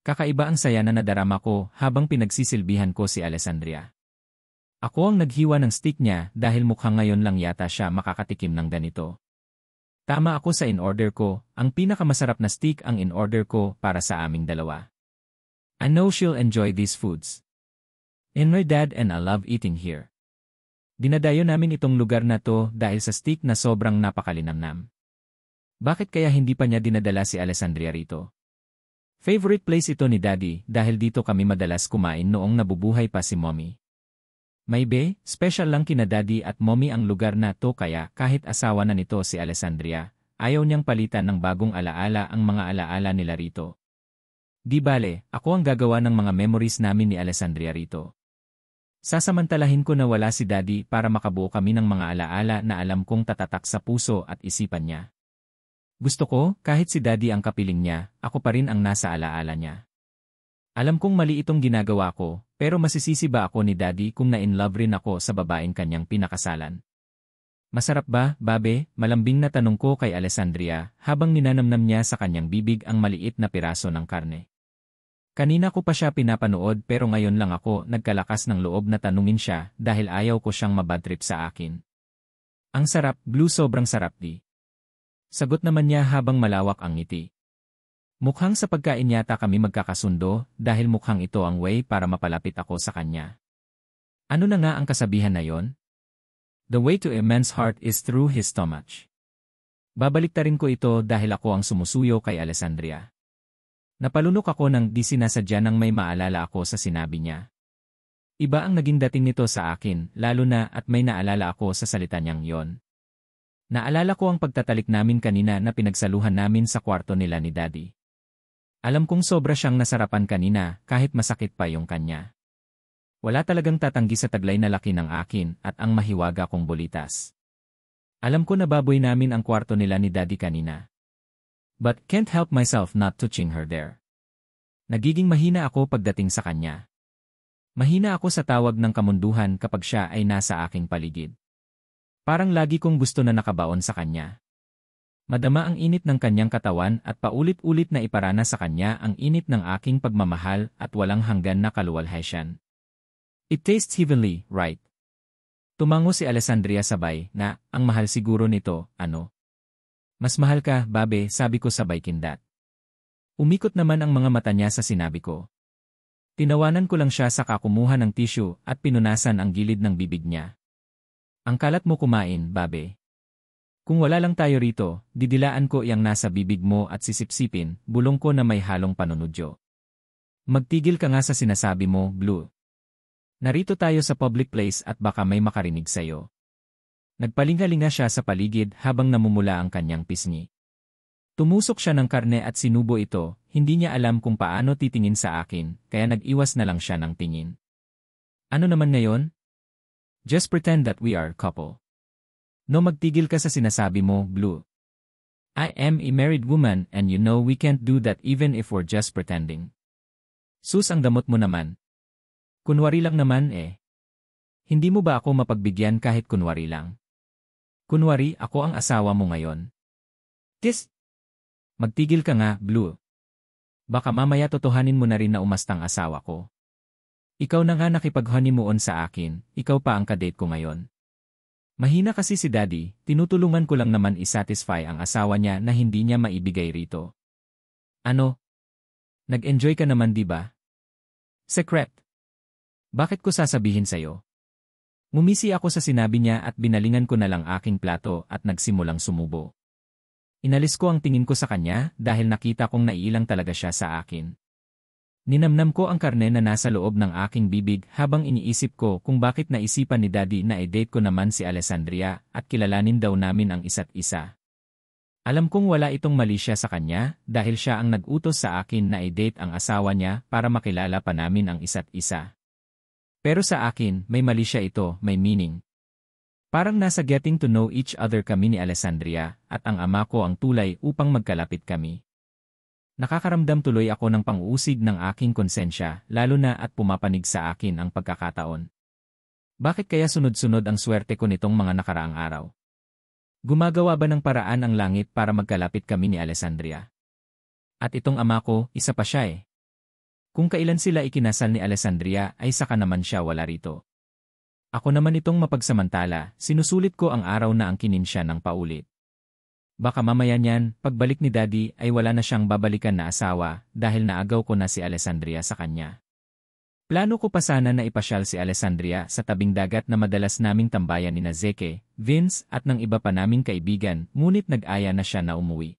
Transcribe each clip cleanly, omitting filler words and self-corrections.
Kakaiba ang saya na nadarama ko habang pinagsisilbihan ko si Alessandria. Ako ang naghiwa ng steak niya dahil mukhang ngayon lang yata siya makakatikim ng ganito. Tama ako sa in-order ko, ang pinakamasarap na steak ang in-order ko para sa aming dalawa. I know she'll enjoy these foods. And my dad and I love eating here. Dinadayo namin itong lugar na to dahil sa steak na sobrang napakalinamnam. Bakit kaya hindi pa niya dinadala si Alessandria rito? Favorite place ito ni Daddy dahil dito kami madalas kumain noong nabubuhay pa si Mommy. Maybe, special lang kina Daddy at Mommy ang lugar na to kaya kahit asawa na nito si Alessandria, ayaw niyang palitan ng bagong alaala ang mga alaala nila rito. Di bale, ako ang gagawa ng mga memories namin ni Alessandria rito. Sasamantalahin ko na wala si Daddy para makabuo kami ng mga alaala na alam kong tatatak sa puso at isipan niya. Gusto ko, kahit si Daddy ang kapiling niya, ako pa rin ang nasa alaala niya. Alam kong mali itong ginagawa ko, pero masisisi ba ako ni Daddy kung na-in-love rin ako sa babaeng kanyang pinakasalan? Masarap ba, babe? Malambing na tanong ko kay Alessandria habang ninanamnam niya sa kanyang bibig ang maliit na piraso ng karne. Kanina ko pa siya pinapanood pero ngayon lang ako nagkalakas ng loob na tanungin siya dahil ayaw ko siyang mabadtrip sa akin. Ang sarap, Blue, sobrang sarap di. Sagot naman niya habang malawak ang ngiti. Mukhang sa pagkain yata kami magkakasundo dahil mukhang ito ang way para mapalapit ako sa kanya. Ano na nga ang kasabihan na yon? The way to a man's heart is through his stomach. Babaliktarin ko ito dahil ako ang sumusuyo kay Alessandria. Napalunok ako nang di sinasadya nang may maalala ako sa sinabi niya. Iba ang naging dating nito sa akin, lalo na at may naalala ako sa salita niyang yon. Naalala ko ang pagtatalik namin kanina na pinagsaluhan namin sa kwarto nila ni Daddy. Alam kong sobra siyang nasarapan kanina kahit masakit pa yung kanya. Wala talagang tatanggi sa taglay na laki ng akin at ang mahiwaga kong bulitas. Alam ko na baboy namin ang kwarto nila ni Daddy kanina. But can't help myself not touching her there. Nagiging mahina ako pagdating sa kanya. Mahina ako sa tawag ng kamunduhan kapag siya ay nasa aking paligid. Parang lagi kong gusto na nakabaon sa kanya. Madama ang init ng kanyang katawan at paulit-ulit na iparana sa kanya ang init ng aking pagmamahal at walang hanggan na kaluwalhatian. It tastes heavenly, right? Tumango si Alessandria sabay na, ang mahal siguro nito, ano? Mas mahal ka, babe, sabi ko sabay kindat. Umikot naman ang mga mata niya sa sinabi ko. Tinawanan ko lang siya sa kakumuha ng tissue at pinunasan ang gilid ng bibig niya. Ang kalat mo kumain, babe. Kung wala lang tayo rito, didilaan ko iyang nasa bibig mo at sisipsipin, bulong ko na may halong panunodyo. Magtigil ka nga sa sinasabi mo, Blue. Narito tayo sa public place at baka may makarinig sa'yo. Nagpalingalinga siya sa paligid habang namumula ang kanyang pisngi. Tumusok siya ng karne at sinubo ito, hindi niya alam kung paano titingin sa akin, kaya nag-iwas na lang siya ng tingin. Ano naman ngayon? Just pretend that we are a couple. No, magtigil ka sa sinasabi mo, Blue. I am a married woman and you know we can't do that even if we're just pretending. Sus, ang damot mo naman. Kunwari lang naman eh. Hindi mo ba ako mapagbigyan kahit kunwari lang? Kunwari, ako ang asawa mo ngayon. Kiss! Magtigil ka nga, Blue. Baka mamaya totohanin mo na rin na umastang asawa ko. Ikaw na nga nakipag-honeymoon sa akin, ikaw pa ang kadate ko ngayon. Mahina kasi si Daddy, tinutulungan ko lang naman isatisfy ang asawa niya na hindi niya maibigay rito. Ano? Nag-enjoy ka naman di ba? Secret. Bakit ko sasabihin sa'yo? Ngumisi ako sa sinabi niya at binalingan ko na lang aking plato at nagsimulang sumubo. Inalis ko ang tingin ko sa kanya dahil nakita kong naiilang talaga siya sa akin. Ninamnam ko ang karne na nasa loob ng aking bibig habang iniisip ko kung bakit naisipan ni Daddy na i-date ko naman si Alessandria at kilalanin daw namin ang isa't isa. Alam kong wala itong mali siya sa kanya dahil siya ang nag-utos sa akin na i-date ang asawa niya para makilala pa namin ang isa't isa. Pero sa akin, may mali siya ito, may meaning. Parang nasa getting to know each other kami ni Alessandria at ang ama ko ang tulay upang magkalapit kami. Nakakaramdam tuloy ako ng pang-uusig ng aking konsensya lalo na at pumapanig sa akin ang pagkakataon. Bakit kaya sunod-sunod ang swerte ko nitong mga nakaraang araw? Gumagawa ba ng paraan ang langit para magkalapit kami ni Alessandria? At itong ama ko, isa pa siya eh. Kung kailan sila ikinasal ni Alessandria ay saka naman siya wala rito. Ako naman itong mapagsamantala, sinusulit ko ang araw na angkinin siya ng paulit. Baka mamaya niyan, pagbalik ni Daddy ay wala na siyang babalikan na asawa dahil naagaw ko na si Alessandria sa kanya. Plano ko pa sana na ipasyal si Alessandria sa tabing dagat na madalas naming tambayan ni Zeke, Vince at ng iba pa naming kaibigan, ngunit nag-aya na siya na umuwi.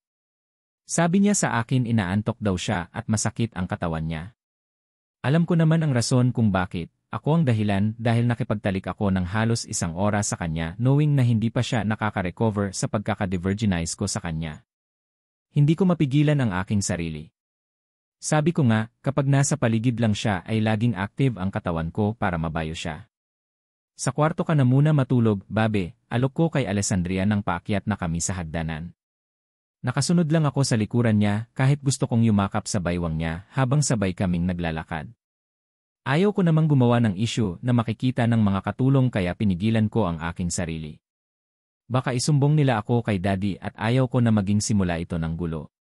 Sabi niya sa akin inaantok daw siya at masakit ang katawan niya. Alam ko naman ang rason kung bakit. Ako ang dahilan dahil nakipagtalik ako ng halos 1 oras sa kanya knowing na hindi pa siya nakaka-recover sa pagkaka-divergenize ko sa kanya. Hindi ko mapigilan ang aking sarili. Sabi ko nga, kapag nasa paligid lang siya ay laging active ang katawan ko para mabayo siya. Sa kwarto ka na muna matulog, babe, alok ko kay Alessandria nang paakyat na kami sa hagdanan. Nakasunod lang ako sa likuran niya kahit gusto kong yumakap sa baywang niya habang sabay kaming naglalakad. Ayaw ko namang gumawa ng issue na makikita ng mga katulong kaya pinigilan ko ang aking sarili. Baka isumbong nila ako kay Daddy at ayaw ko na maging simula ito ng gulo.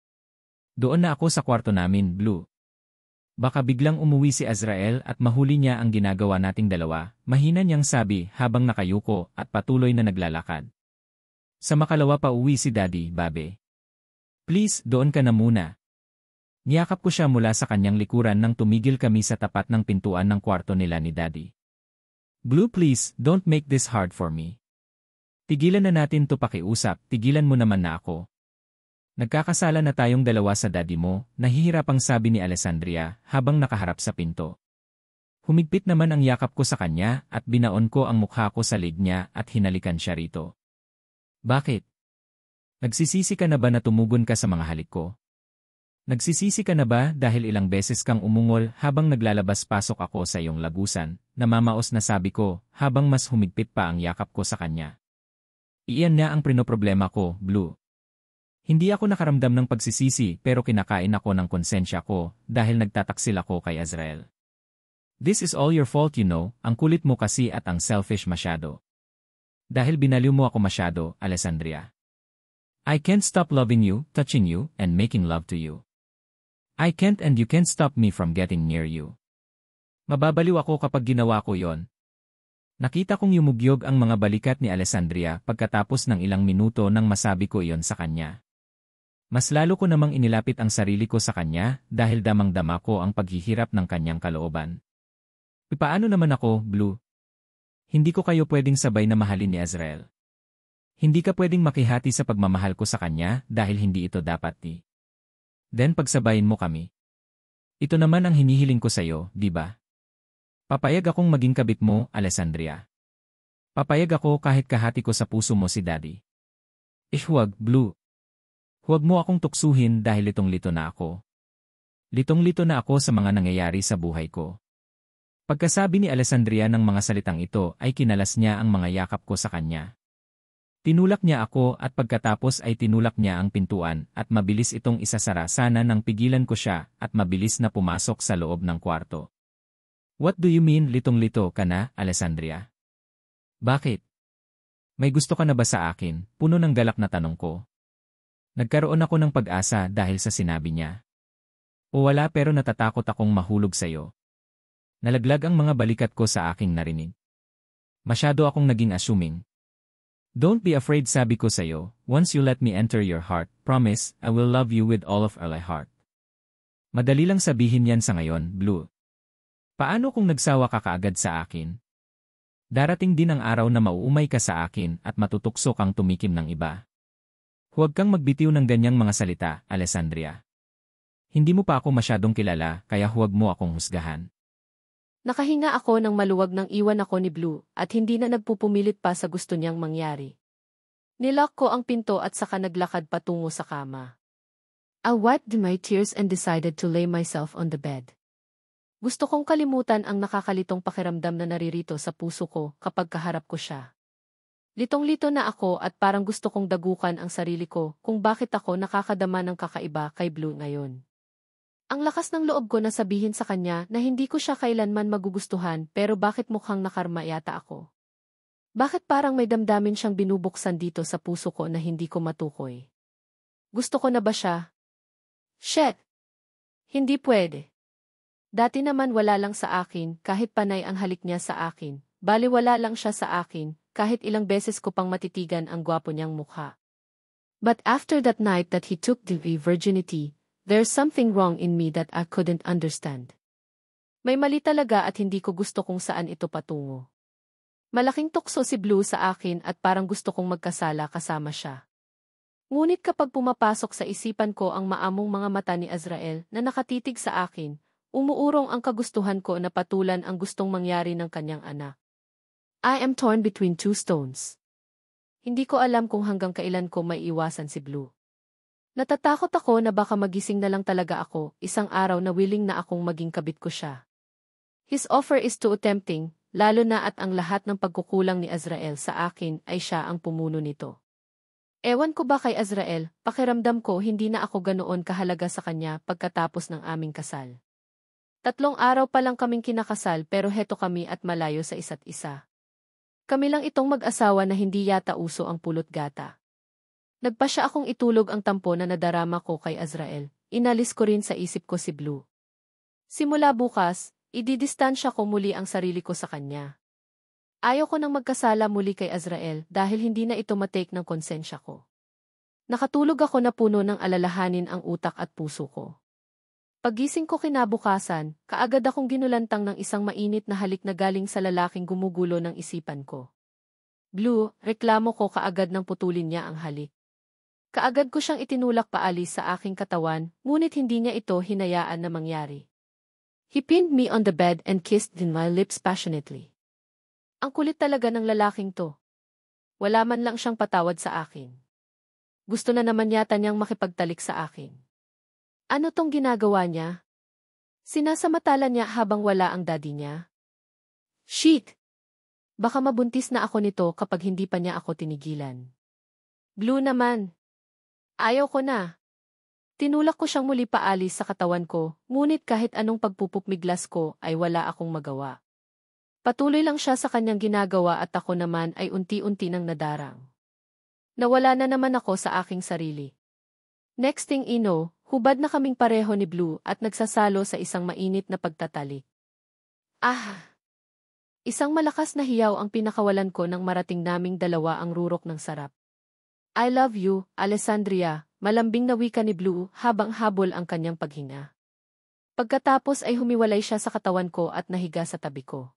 Doon na ako sa kwarto namin, Blue. Baka biglang umuwi si Azrael at mahuli niya ang ginagawa nating dalawa, mahina niyang sabi habang nakayuko at patuloy na naglalakad. Sa makalawa pa uwi si Daddy, babe. Please, doon ka na muna. Niyakap ko siya mula sa kanyang likuran nang tumigil kami sa tapat ng pintuan ng kwarto nila ni Daddy. Blue, please, don't make this hard for me. Tigilan na natin to pakiusap, tigilan mo naman na ako. Nagkakasala na tayong dalawa sa daddy mo, nahihirapang sabi ni Alessandria habang nakaharap sa pinto. Humigpit naman ang yakap ko sa kanya at binaon ko ang mukha ko sa lig niya at hinalikan siya rito. Bakit? Nagsisisi ka na ba na tumugon ka sa mga halik ko? Nagsisisi ka na ba dahil ilang beses kang umungol habang naglalabas-pasok ako sa iyong lagusan, namamaos na sabi ko habang mas humigpit pa ang yakap ko sa kanya. Iyan na ang pinoproblema ko, Blue. Hindi ako nakaramdam ng pagsisisi pero kinakain ako ng konsensya ko dahil nagtataksil ako kay Azrael. This is all your fault, you know, ang kulit mo kasi at ang selfish masyado. Dahil binaliw mo ako masyado, Alessandria. I can't stop loving you, touching you, and making love to you. I can't and you can't stop me from getting near you. Mababaliw ako kapag ginawa ko yon. Nakita kong yumugyog ang mga balikat ni Alessandria pagkatapos ng ilang minuto nang masabi ko iyon sa kanya. Mas lalo ko namang inilapit ang sarili ko sa kanya dahil damang-dama ko ang paghihirap ng kanyang kalooban. Paano naman ako, Blue? Hindi ko kayo pwedeng sabay na mahalin ni Azrael. Hindi ka pwedeng makihati sa pagmamahal ko sa kanya dahil hindi ito dapat ni. Then pagsabayin mo kami. Ito naman ang hinihiling ko sa'yo, di ba? Papayag akong maging kabit mo, Alessandria. Papayag ako kahit kahati ko sa puso mo si Daddy. Huwag, Blue. Huwag mo akong tuksuhin dahil litong-lito na ako. Litong-lito na ako sa mga nangyayari sa buhay ko. Pagkasabi ni Alessandria ng mga salitang ito ay kinalas niya ang mga yakap ko sa kanya. Tinulak niya ako at pagkatapos ay tinulak niya ang pintuan at mabilis itong isasara sana nang pigilan ko siya at mabilis na pumasok sa loob ng kwarto. What do you mean litong-lito ka na, Alessandria? Bakit? May gusto ka na ba sa akin? Puno ng galak na tanong ko. Nagkaroon ako ng pag-asa dahil sa sinabi niya. O wala pero natatakot akong mahulog sa'yo. Nalaglag ang mga balikat ko sa aking narinig. Masyado akong naging assuming. Don't be afraid sabi ko sa'yo, once you let me enter your heart, promise, I will love you with all of my heart. Madali lang sabihin yan sa ngayon, Blue. Paano kung nagsawa ka kaagad sa akin? Darating din ang araw na mauumay ka sa akin at matutukso kang tumikim ng iba. Huwag kang magbitiw ng ganyang mga salita, Alessandria. Hindi mo pa ako masyadong kilala, kaya huwag mo akong husgahan. Nakahinga ako ng maluwag nang iwan ako ni Blue at hindi na nagpupumilit pa sa gusto niyang mangyari. Nilock ko ang pinto at saka naglakad patungo sa kama. I wiped my tears and decided to lay myself on the bed. Gusto kong kalimutan ang nakakalitong pakiramdam na naririto sa puso ko kapag kaharap ko siya. Litong-lito na ako at parang gusto kong dagukan ang sarili ko kung bakit ako nakakadama ng kakaiba kay Blue ngayon. Ang lakas ng loob ko na sabihin sa kanya na hindi ko siya kailanman magugustuhan pero bakit mukhang nakarma yata ako? Bakit parang may damdamin siyang binubuksan dito sa puso ko na hindi ko matukoy? Gusto ko na ba siya? Shit! Hindi pwede. Dati naman wala lang sa akin, kahit panay ang halik niya sa akin. Baliwala lang siya sa akin, kahit ilang beses ko pang matitigan ang gwapo niyang mukha. But after that night that he took the virginity, there's something wrong in me that I couldn't understand. May mali talaga at hindi ko gusto kung saan ito patungo. Malaking tukso si Blue sa akin at parang gusto kong magkasala kasama siya. Ngunit kapag pumapasok sa isipan ko ang maamong mga mata ni Azrael na nakatitig sa akin, umuurong ang kagustuhan ko na patulan ang gustong mangyari ng kanyang anak. I am torn between two stones. Hindi ko alam kung hanggang kailan ko maiiwasan si Blue. Natatakot ako na baka magising na lang talaga ako, isang araw na willing na akong maging kabit ko siya. His offer is too tempting, lalo na at ang lahat ng pagkukulang ni Azrael sa akin ay siya ang pumuno nito. Ewan ko ba kay Azrael, pakiramdam ko hindi na ako ganoon kahalaga sa kanya pagkatapos ng aming kasal. 3 araw pa lang kaming kinakasal pero heto kami at malayo sa isa't isa. Kami lang itong mag-asawa na hindi yata uso ang pulot gata. Nagpasya akong itulog ang tampo na nadarama ko kay Azrael, inalis ko rin sa isip ko si Blue. Simula bukas, ididistansya ko muli ang sarili ko sa kanya. Ayaw ko nang magkasala muli kay Azrael dahil hindi na ito matake ng konsensya ko. Nakatulog ako na puno ng alalahanin ang utak at puso ko. Pagising ko kinabukasan, kaagad akong ginulantang ng isang mainit na halik na galing sa lalaking gumugulo ng isipan ko. Blue, reklamo ko kaagad nang putulin niya ang halik. Kaagad ko siyang itinulak paalis sa aking katawan, ngunit hindi niya ito hinayaan na mangyari. He pinned me on the bed and kissed my lips passionately. Ang kulit talaga ng lalaking to. Wala man lang siyang patawad sa akin. Gusto na naman yata niyang makipagtalik sa akin. Ano tong ginagawa niya? Sinasamantala niya habang wala ang daddy niya? Shit! Baka mabuntis na ako nito kapag hindi pa niya ako tinigilan. Blue naman. Ayaw ko na. Tinulak ko siyang muli paalis sa katawan ko, ngunit kahit anong pagpupukmiglas ko ay wala akong magawa. Patuloy lang siya sa kanyang ginagawa at ako naman ay unti-unti nang nadarang. Nawala na naman ako sa aking sarili. Next thing you know, hubad na kaming pareho ni Blue at nagsasalo sa isang mainit na pagtatalik. Isang malakas na hiyaw ang pinakawalan ko nang marating naming dalawa ang rurok ng sarap. I love you, Alessandria, malambing na wika ni Blue habang habol ang kanyang paghinga. Pagkatapos ay humiwalay siya sa katawan ko at nahiga sa tabi ko.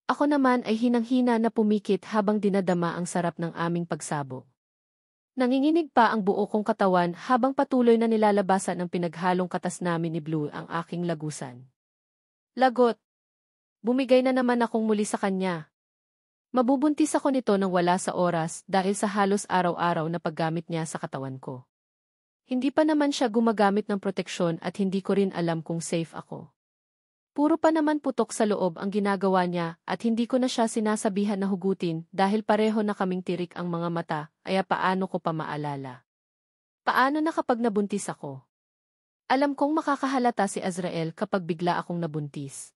Ako naman ay hinang-hina na pumikit habang dinadama ang sarap ng aming pagsabog. Nanginginig pa ang buo kong katawan habang patuloy na nilalabasan ng pinaghalong katas namin ni Blue ang aking lagusan. Lagot! Bumigay na naman akong muli sa kanya. Mabubuntis ako nito nang wala sa oras dahil sa halos araw-araw na paggamit niya sa katawan ko. Hindi pa naman siya gumagamit ng proteksyon at hindi ko rin alam kung safe ako. Puro pa naman putok sa loob ang ginagawa niya at hindi ko na siya sinasabihan na hugutin dahil pareho na kaming tirik ang mga mata, kaya paano ko pa maalala. Paano na kapag nabuntis ako? Alam kong makakahalata si Azrael kapag bigla akong nabuntis.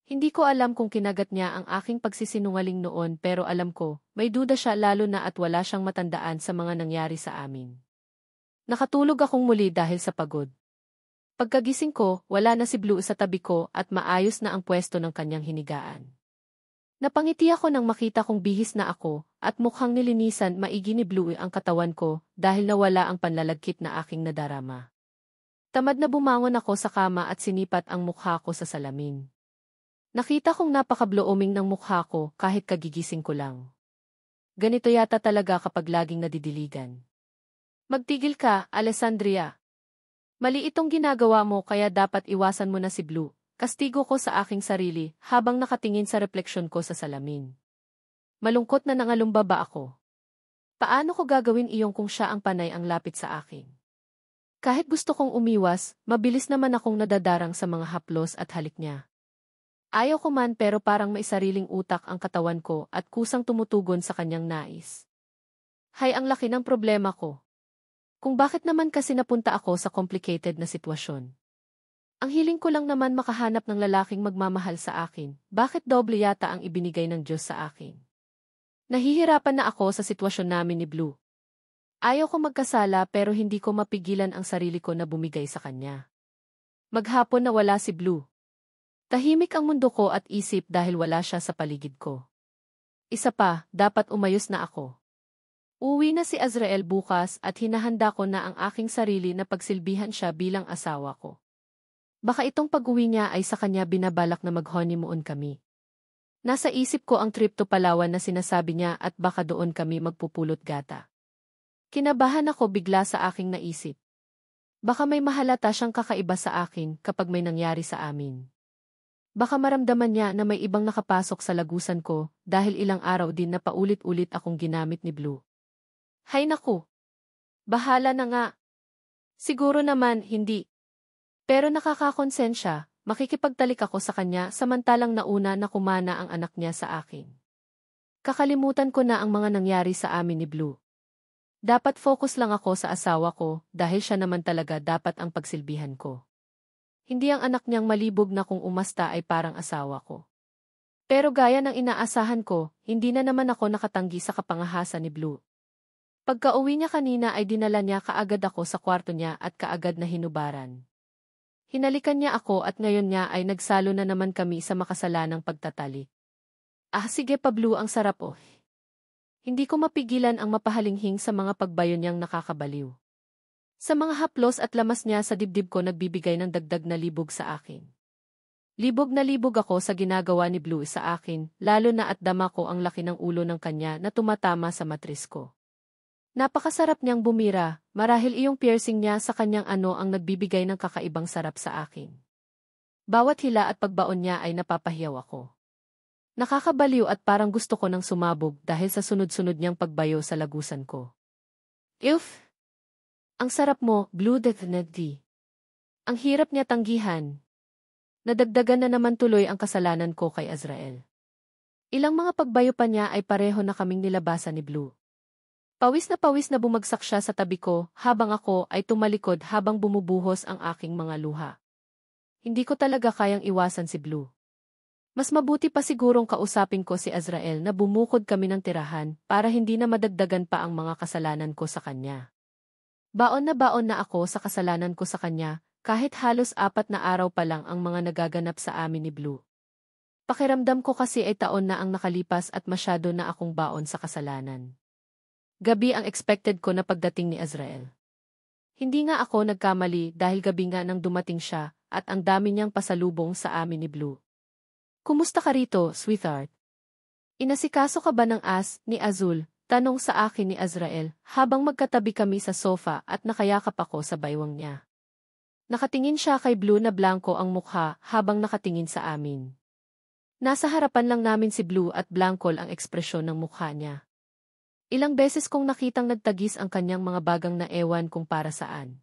Hindi ko alam kung kinagat niya ang aking pagsisinungaling noon pero alam ko, may duda siya lalo na at wala siyang matandaan sa mga nangyari sa amin. Nakatulog akong muli dahil sa pagod. Pagkagising ko, wala na si Blue sa tabi ko at maayos na ang pwesto ng kanyang hinigaan. Napangiti ako nang makita kong bihis na ako at mukhang nilinisan maigi ni Blue ang katawan ko dahil nawala ang panlalagkit na aking nadarama. Tamad na bumangon ako sa kama at sinipat ang mukha ko sa salamin. Nakita kong napaka-blooming ng mukha ko kahit kagigising ko lang. Ganito yata talaga kapag laging nadidiligan. Magtigil ka, Alessandria. Mali itong ginagawa mo kaya dapat iwasan mo na si Blue. Kastigo ko sa aking sarili habang nakatingin sa refleksyon ko sa salamin. Malungkot na nangalumbaba ako. Paano ko gagawin iyon kung siya ang panay ang lapit sa akin? Kahit gusto kong umiwas, mabilis naman akong nadadarang sa mga haplos at halik niya. Ayaw ko man pero parang may sariling utak ang katawan ko at kusang tumutugon sa kanyang nais. Hay, ang laki ng problema ko. Kung bakit naman kasi napunta ako sa complicated na sitwasyon. Ang hiling ko lang naman makahanap ng lalaking magmamahal sa akin, bakit doble yata ang ibinigay ng Diyos sa akin? Nahihirapan na ako sa sitwasyon namin ni Blue. Ayaw ko magkasala pero hindi ko mapigilan ang sarili ko na bumigay sa kanya. Maghapon na wala si Blue. Tahimik ang mundo ko at isip dahil wala siya sa paligid ko. Isa pa, dapat umayos na ako. Uwi na si Azrael bukas at hinahanda ko na ang aking sarili na pagsilbihan siya bilang asawa ko. Baka itong pag-uwi niya ay sa kanya binabalak na mag-honeymoon kami. Nasa isip ko ang trip to Palawan na sinasabi niya at baka doon kami magpupulot gata. Kinabahan ako bigla sa aking naisip. Baka may mahalata siyang kakaiba sa akin kapag may nangyari sa amin. Baka maramdaman niya na may ibang nakapasok sa lagusan ko dahil ilang araw din na paulit-ulit akong ginamit ni Blue. Hay naku! Bahala na nga. Siguro naman hindi. Pero nakakakonsensya, makikipagtalik ako sa kanya samantalang nauna na kumana ang anak niya sa akin. Kakalimutan ko na ang mga nangyari sa amin ni Blue. Dapat focus lang ako sa asawa ko dahil siya naman talaga dapat ang pagsilbihan ko. Hindi ang anak niyang malibog na kung umasta ay parang asawa ko. Pero gaya ng inaasahan ko, hindi na naman ako nakatanggi sa kapangahasa ni Blue. Pagka-uwi niya kanina ay dinala niya kaagad ako sa kwarto niya at kaagad na hinubaran. Hinalikan niya ako at ngayon niya ay nagsalo na naman kami sa makasalanang pagtatalik. Ah sige pa Blue, ang sarap oh. Hindi ko mapigilan ang mapahalinghing sa mga pagbayo niyang nakakabaliw. Sa mga haplos at lamas niya sa dibdib ko nagbibigay ng dagdag na libog sa akin. Libog na libog ako sa ginagawa ni Blue sa akin, lalo na at dama ko ang laki ng ulo ng kanya na tumatama sa matris ko. Napakasarap niyang bumira, marahil iyong piercing niya sa kanyang ano ang nagbibigay ng kakaibang sarap sa akin. Bawat hila at pagbaon niya ay napapahiyaw ako. Nakakabaliw at parang gusto ko nang sumabog dahil sa sunod-sunod niyang pagbayo sa lagusan ko. Euf! Ang sarap mo, Blue definitely. Ang hirap niya tanggihan. Nadagdagan na naman tuloy ang kasalanan ko kay Azrael. Ilang mga pagbayo pa niya ay pareho na kaming nilabasan ni Blue. Pawis na bumagsak siya sa tabi ko habang ako ay tumalikod habang bumubuhos ang aking mga luha. Hindi ko talaga kayang iwasan si Blue. Mas mabuti pa sigurong kausapin ko si Azrael na bumukod kami ng tirahan para hindi na madagdagan pa ang mga kasalanan ko sa kanya. Baon na ako sa kasalanan ko sa kanya, kahit halos 4 na araw pa lang ang mga nagaganap sa amin ni Blue. Pakiramdam ko kasi ay taon na ang nakalipas at masyado na akong baon sa kasalanan. Gabi ang expected ko na pagdating ni Azrael. Hindi nga ako nagkamali dahil gabi nga nang dumating siya at ang dami niyang pasalubong sa amin ni Blue. Kumusta ka rito, sweetheart? Inasikaso ka ba ng ni Azul? Tanong sa akin ni Azrael habang magkatabi kami sa sofa at nakayakap ako sa baywang niya. Nakatingin siya kay Blue na blanko ang mukha habang nakatingin sa amin. Nasa harapan lang namin si Blue at blankol ang ekspresyon ng mukha niya. Ilang beses kong nakitang nagtagis ang kanyang mga bagang na ewan kung para saan.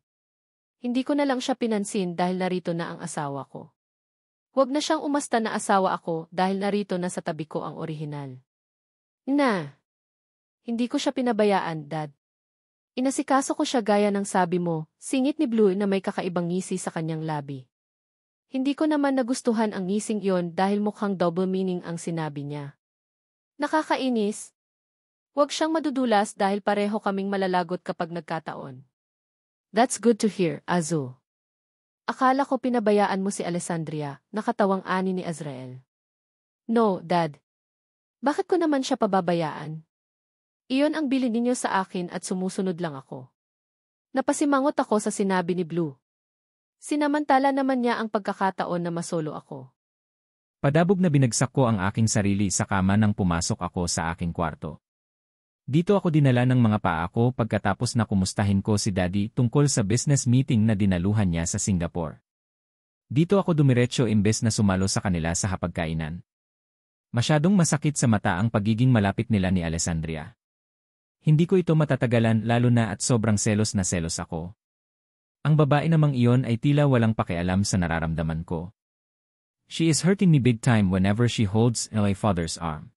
Hindi ko na lang siya pinansin dahil narito na ang asawa ko. Huwag na siyang umasta na asawa ako dahil narito na sa tabi ko ang orihinal. Hindi ko siya pinabayaan, Dad. Inasikaso ko siya gaya ng sabi mo, singit ni Blue na may kakaibang ngisi sa kanyang labi. Hindi ko naman nagustuhan ang ngising iyon dahil mukhang double meaning ang sinabi niya. Nakakainis. Huwag siyang madudulas dahil pareho kaming malalagot kapag nagkataon. That's good to hear, Azul. Akala ko pinabayaan mo si Alessandria, nakatawang ani ni Azrael. No, Dad. Bakit ko naman siya pababayaan? Iyon ang bilin ninyo sa akin at sumusunod lang ako. Napasimangot ako sa sinabi ni Blue. Sinamantala naman niya ang pagkakataon na masolo ako. Padabog na binagsak ko ang aking sarili sa kama nang pumasok ako sa aking kwarto. Dito ako dinala ng mga paa ko pagkatapos na kumustahin ko si Daddy tungkol sa business meeting na dinaluhan niya sa Singapore. Dito ako dumiretso imbes na sumalo sa kanila sa hapagkainan. Masyadong masakit sa mata ang pagiging malapit nila ni Alessandria. Hindi ko ito matatagalan lalo na at sobrang selos na selos ako. Ang babae namang iyon ay tila walang pakialam sa nararamdaman ko. She is hurting me big time whenever she holds my father's arm.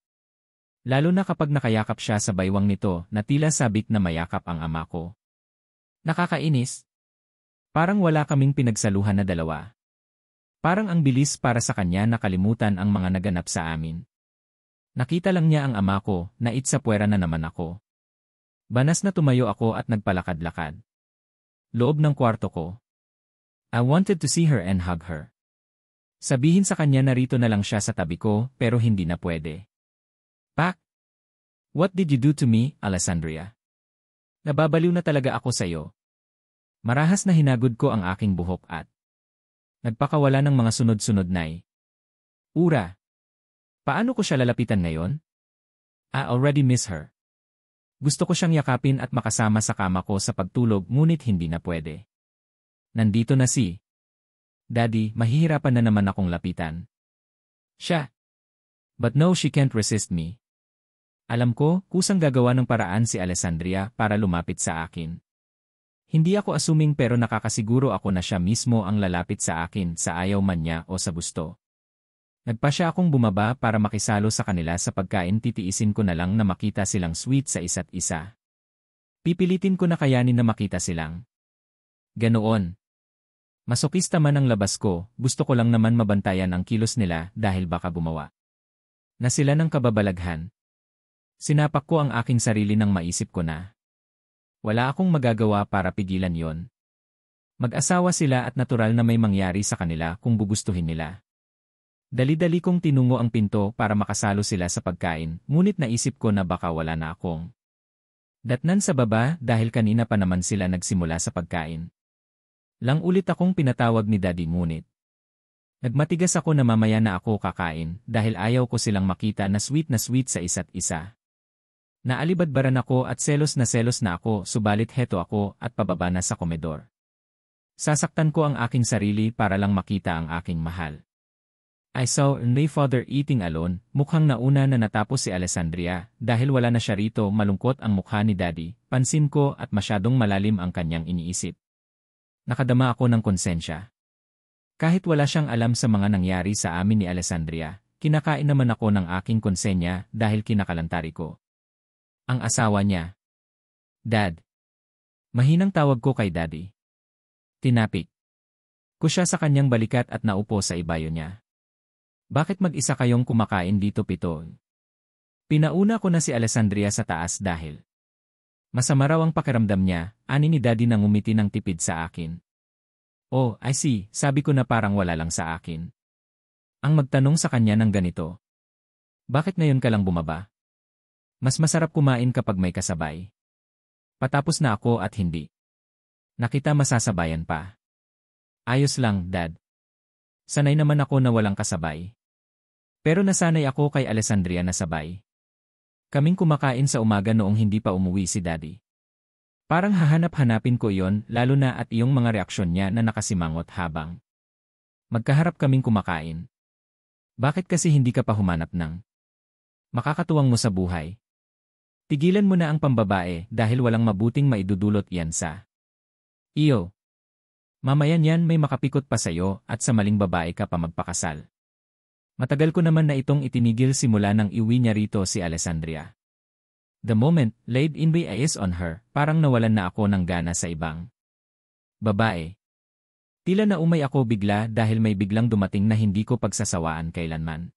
Lalo na kapag nakayakap siya sa baywang nito na tila sabik na mayakap ang ama ko. Nakakainis. Parang wala kaming pinagsaluhan na dalawa. Parang ang bilis para sa kanya nakalimutan ang mga naganap sa amin. Nakita lang niya ang ama ko na itsapuwera na naman ako. Banas na tumayo ako at nagpalakad-lakad. Loob ng kwarto ko. I wanted to see her and hug her. Sabihin sa kanya narito na lang siya sa tabi ko pero hindi na pwede. Pak! What did you do to me, Alessandria? Nababaliw na talaga ako sa'yo. Marahas na hinagod ko ang aking buhok at nagpakawala ng mga sunod-sunod na ura. Paano ko siya lalapitan ngayon? I already miss her. Gusto ko siyang yakapin at makasama sa kama ko sa pagtulog ngunit hindi na pwede. Nandito na si Daddy, mahihirapan na naman akong lapitan. Siya. But no, she can't resist me. Alam ko, kusang gagawa ng paraan si Alessandria para lumapit sa akin. Hindi ako assuming pero nakakasiguro ako na siya mismo ang lalapit sa akin sa ayaw man niya o sa gusto. Nagpa siya akong bumaba para makisalo sa kanila sa pagkain, titiisin ko na lang na makita silang sweet sa isa't isa. Pipilitin ko na kayanin na makita silang ganoon. Masokista man ang labas ko, gusto ko lang naman mabantayan ang kilos nila dahil baka gumawa na sila ng kababalaghan. Sinapak ko ang aking sarili nang maisip ko na wala akong magagawa para pigilan yon. Mag-asawa sila at natural na may mangyari sa kanila kung gugustuhin nila. Dali-dali kong tinungo ang pinto para makasalo sila sa pagkain, ngunit naisip ko na baka wala na akong datnan sa baba dahil kanina pa naman sila nagsimula sa pagkain. Lang ulit akong pinatawag ni Daddy ngunit nagmatigas ako na mamaya na ako kakain dahil ayaw ko silang makita na sweet sa isa't isa. Naalibadbaran ako at selos na ako, subalit heto ako at pababa na sa komedor. Sasaktan ko ang aking sarili para lang makita ang aking mahal. I saw my father eating alone, mukhang nauna na natapos si Alessandria dahil wala na siya rito. Malungkot ang mukha ni Daddy, pansin ko at masyadong malalim ang kanyang iniisip. Nakadama ako ng konsensya. Kahit wala siyang alam sa mga nangyari sa amin ni Alessandria, kinakain naman ako ng aking konsenya dahil kinakalantari ko ang asawa niya. Dad. Mahinang tawag ko kay Daddy. Tinapik ko siya sa kanyang balikat at naupo sa ibayo niya. Bakit mag-isa kayong kumakain dito, Pito? Pinauna ko na si Alessandria sa taas dahil masama raw ang pakiramdam niya, ani ni Daddy nang umiti ng tipid sa akin. Oh, I see, sabi ko na parang wala lang sa akin. Ang magtanong sa kanya ng ganito. Bakit ngayon ka lang bumaba? Mas masarap kumain kapag may kasabay. Patapos na ako at hindi na kita masasabayan pa. Ayos lang, Dad. Sanay naman ako na walang kasabay. Pero nasanay ako kay Alessandria na sabay kaming kumakain sa umaga noong hindi pa umuwi si Daddy. Parang hahanap-hanapin ko iyon lalo na at iyong mga reaksyon niya na nakasimangot habang magkaharap kaming kumakain. Bakit kasi hindi ka pa humanap ng makakatuwang mo sa buhay? Tigilan mo na ang pambabae dahil walang mabuting maidudulot yan sa iyo. Mamayan yan may makapikot pa sa'yo at sa maling babae ka pa magpakasal. Matagal ko naman na itong itinigil simula nang iwi niya rito si Alessandria. The moment laid in my eyes on her, parang nawalan na ako ng gana sa ibang babae. Tila na umay ako bigla dahil may biglang dumating na hindi ko pagsasawaan kailanman.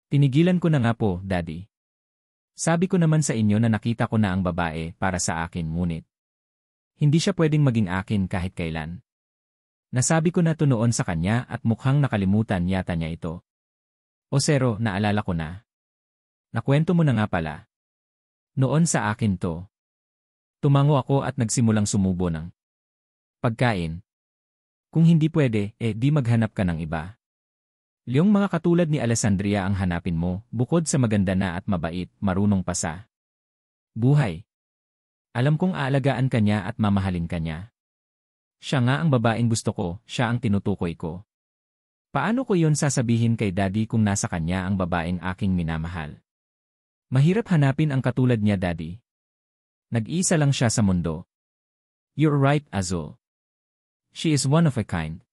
Tinigilan ko na nga po, Daddy. Sabi ko naman sa inyo na nakita ko na ang babae para sa akin ngunit hindi siya pwedeng maging akin kahit kailan. Nasabi ko na to noon sa kanya at mukhang nakalimutan yata niya ito. O Sero, naalala ko na. Nakwento mo na nga pala. Noon sa akin to. Tumango ako at nagsimulang sumubo ng pagkain. Kung hindi pwede, di maghanap ka ng iba. Yung mga katulad ni Alessandria ang hanapin mo, bukod sa maganda na at mabait, marunong pa sa buhay. Alam kong aalagaan ka niya at mamahalin ka niya. Siya nga ang babaeng gusto ko, siya ang tinutukoy ko. Paano ko yon sasabihin kay Daddy kung nasa kanya ang babaeng aking minamahal? Mahirap hanapin ang katulad niya, Daddy. Nag-isa lang siya sa mundo. You're right, Azul. She is one of a kind.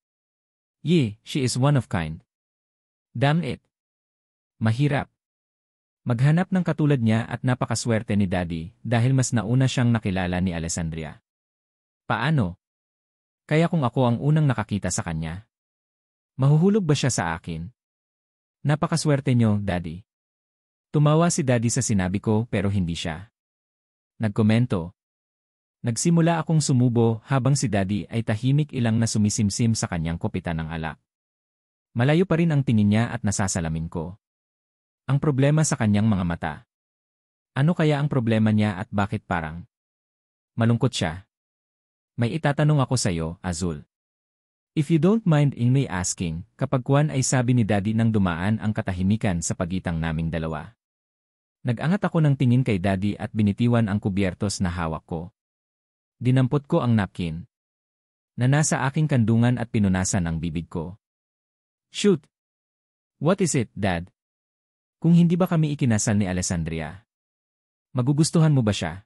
Yeah, she is one of kind. Damn it. Mahirap maghanap ng katulad niya at napakaswerte ni Daddy dahil mas nauna siyang nakilala ni Alessandria. Paano? Kaya kung ako ang unang nakakita sa kanya, mahuhulog ba siya sa akin? Napakaswerte niyo, Daddy. Tumawa si Daddy sa sinabi ko pero hindi siya nagkomento. Nagsimula akong sumubo habang si Daddy ay tahimik ilang na sumisimsim sa kanyang kopitan ng alak. Malayo pa rin ang tingin niya at nasasalamin ko. Ang problema sa kanyang mga mata. Ano kaya ang problema niya at bakit parang malungkot siya? May itatanong ako sa iyo, Azul. If you don't mind in me asking, kapag kuwan ay sabi ni Daddy nang dumaan ang katahimikan sa pagitan naming dalawa. Nag-angat ako ng tingin kay Daddy at binitiwan ang kubyertos na hawak ko. Dinampot ko ang napkin na nasa aking kandungan at pinunasan ang bibig ko. Shoot! What is it, Dad? Kung hindi ba kami ikinasal ni Alessandria? Magugustuhan mo ba siya?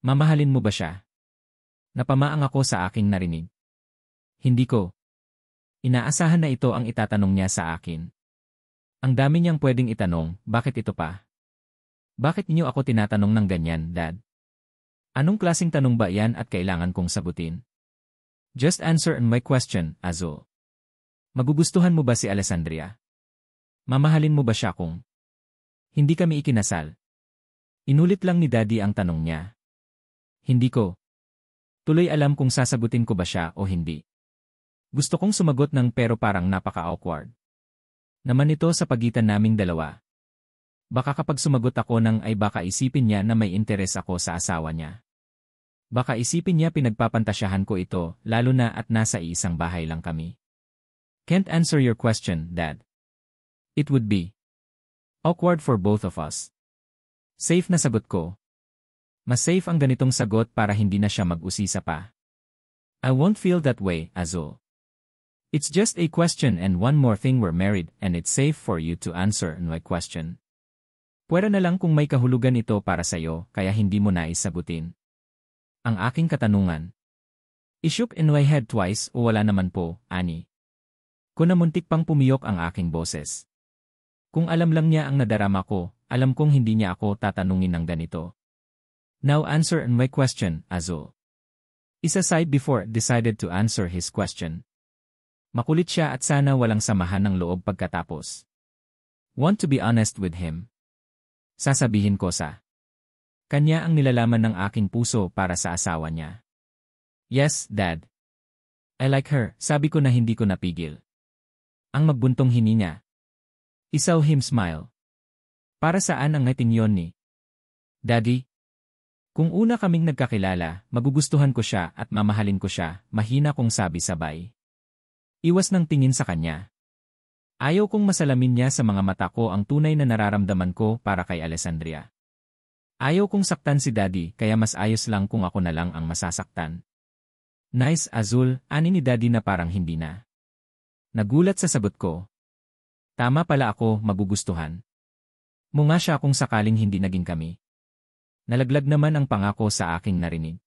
Mamahalin mo ba siya? Napamaang ako sa aking narinig. Hindi ko. Inaasahan na ito ang itatanong niya sa akin. Ang dami niyang pwedeng itanong, bakit ito pa? Bakit niyo ako tinatanong ng ganyan, Dad? Anong klaseng tanong ba yan at kailangan kong sagutin? Just answer my question, Azul. Magugustuhan mo ba si Alessandria? Mamahalin mo ba siya kung hindi kami ikinasal? Inulit lang ni Daddy ang tanong niya. Hindi ko tuloy alam kung sasagutin ko ba siya o hindi. Gusto kong sumagot ng pero parang napaka-awkward naman ito sa pagitan naming dalawa. Baka kapag sumagot ako ng ay baka isipin niya na may interes ako sa asawa niya. Baka isipin niya pinagpapantasyahan ko ito, lalo na at nasa iisang bahay lang kami. Can't answer your question, Dad. It would be awkward for both of us. Safe na sagot ko. Mas safe ang ganitong sagot para hindi na siya mag-usisa pa. I won't feel that way, Azul. It's just a question and one more thing, we're married and it's safe for you to answer my question. Pwera na lang kung may kahulugan ito para sa'yo kaya hindi mo nais sagutin ang aking katanungan. I-shook in my head twice o wala naman po, Ani. Kung namuntik pang pumiyok ang aking boses. Kung alam lang niya ang nadarama ko, alam kong hindi niya ako tatanungin ng ganito. Now answer my question, Azul. Isa side before decided to answer his question. Makulit siya at sana walang samahan ng loob pagkatapos. Want to be honest with him. Sasabihin ko sa kanya ang nilalaman ng aking puso para sa asawa niya. Yes, Dad. I like her, sabi ko na hindi ko napigil. Ang magbuntong hininga. Isaw him smile. Para saan ang ngiting yon ni Daddy? Kung una kaming nagkakilala, magugustuhan ko siya at mamahalin ko siya, mahina kong sabi sabay. Iwas ng tingin sa kanya. Ayaw kong masalamin niya sa mga mata ko ang tunay na nararamdaman ko para kay Alessandria. Ayaw kong saktan si Daddy kaya mas ayos lang kung ako na lang ang masasaktan. Nice, Azul, ani ni Daddy na parang hindi na. Nagulat sa sagot ko. Tama pala ako, magugustuhan. Munga siya kung sakaling hindi naging kami. Nalaglag naman ang pangako sa aking narinig.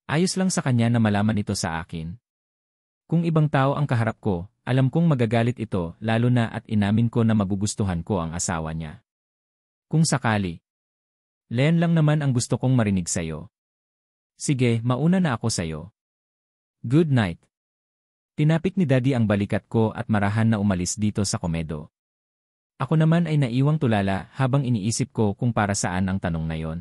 Ayos lang sa kanya na malaman ito sa akin. Kung ibang tao ang kaharap ko, alam kong magagalit ito lalo na at inamin ko na magugustuhan ko ang asawa niya. Kung sakali. Len lang naman ang gusto kong marinig sa'yo. Sige, mauna na ako sa'yo. Good night. Tinapik ni Daddy ang balikat ko at marahan na umalis dito sa komedo. Ako naman ay naiwang tulala habang iniisip ko kung para saan ang tanong na yon.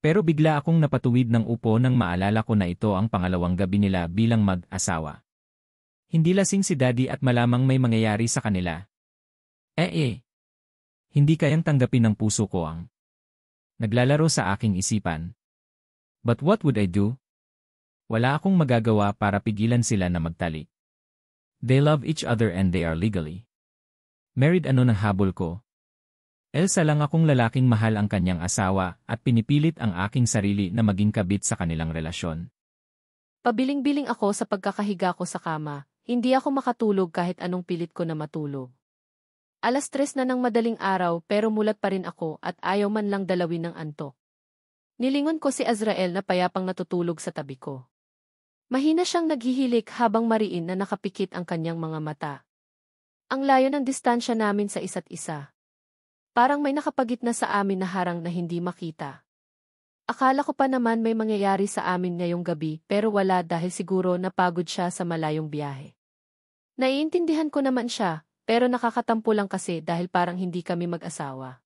Pero bigla akong napatuwid ng upo nang maalala ko na ito ang pangalawang gabi nila bilang mag-asawa. Hindi lasing si Daddy at malamang may mangyayari sa kanila. Hindi kayang tanggapin ng puso ko ang naglalaro sa aking isipan. But what would I do? Wala akong magagawa para pigilan sila na magtalik. They love each other and they are legally married. Ano ng habol ko? Elsa lang akong lalaking mahal ang kanyang asawa at pinipilit ang aking sarili na maging kabit sa kanilang relasyon. Pabiling-biling ako sa pagkakahiga ko sa kama, hindi ako makatulog kahit anong pilit ko na matulog. 3:00 na ng madaling araw pero mulat pa rin ako at ayaw man lang dalawin ng antok. Nilingon ko si Azrael na payapang natutulog sa tabi ko. Mahina siyang naghihilik habang mariin na nakapikit ang kanyang mga mata. Ang layo ng distansya namin sa isa't isa. Parang may nakapagitna sa amin na harang na hindi makita. Akala ko pa naman may mangyayari sa amin ngayong gabi pero wala dahil siguro napagod siya sa malayong biyahe. Naiintindihan ko naman siya pero nakakatampo lang kasi dahil parang hindi kami mag-asawa.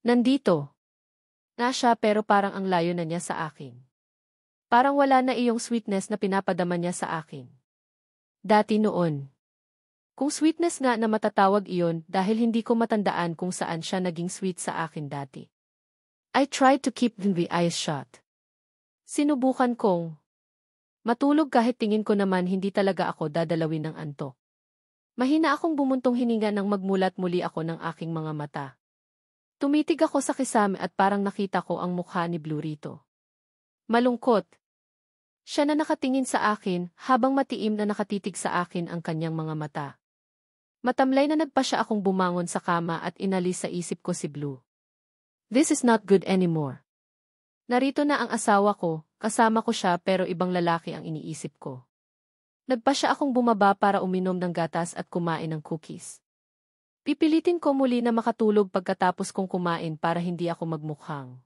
Nandito na siya pero parang ang layo na niya sa akin. Parang wala na iyong sweetness na pinapadama niya sa akin. Dati noon. Kung sweetness nga na matatawag iyon dahil hindi ko matandaan kung saan siya naging sweet sa akin dati. I tried to keep the eyes shut. Sinubukan kong matulog kahit tingin ko naman hindi talaga ako dadalawin ng antok. Mahina akong bumuntong hininga nang magmulat muli ako ng aking mga mata. Tumitig ako sa kisame at parang nakita ko ang mukha ni Blue rito. Malungkot. Siya na nakatingin sa akin habang matiim na nakatitig sa akin ang kanyang mga mata. Matamlay na nagpa siya akong bumangon sa kama at inalis sa isip ko si Blue. This is not good anymore. Narito na ang asawa ko, kasama ko siya pero ibang lalaki ang iniisip ko. Nagpa siya akong bumaba para uminom ng gatas at kumain ng cookies. Pipilitin ko muli na makatulog pagkatapos kong kumain para hindi ako magmukhang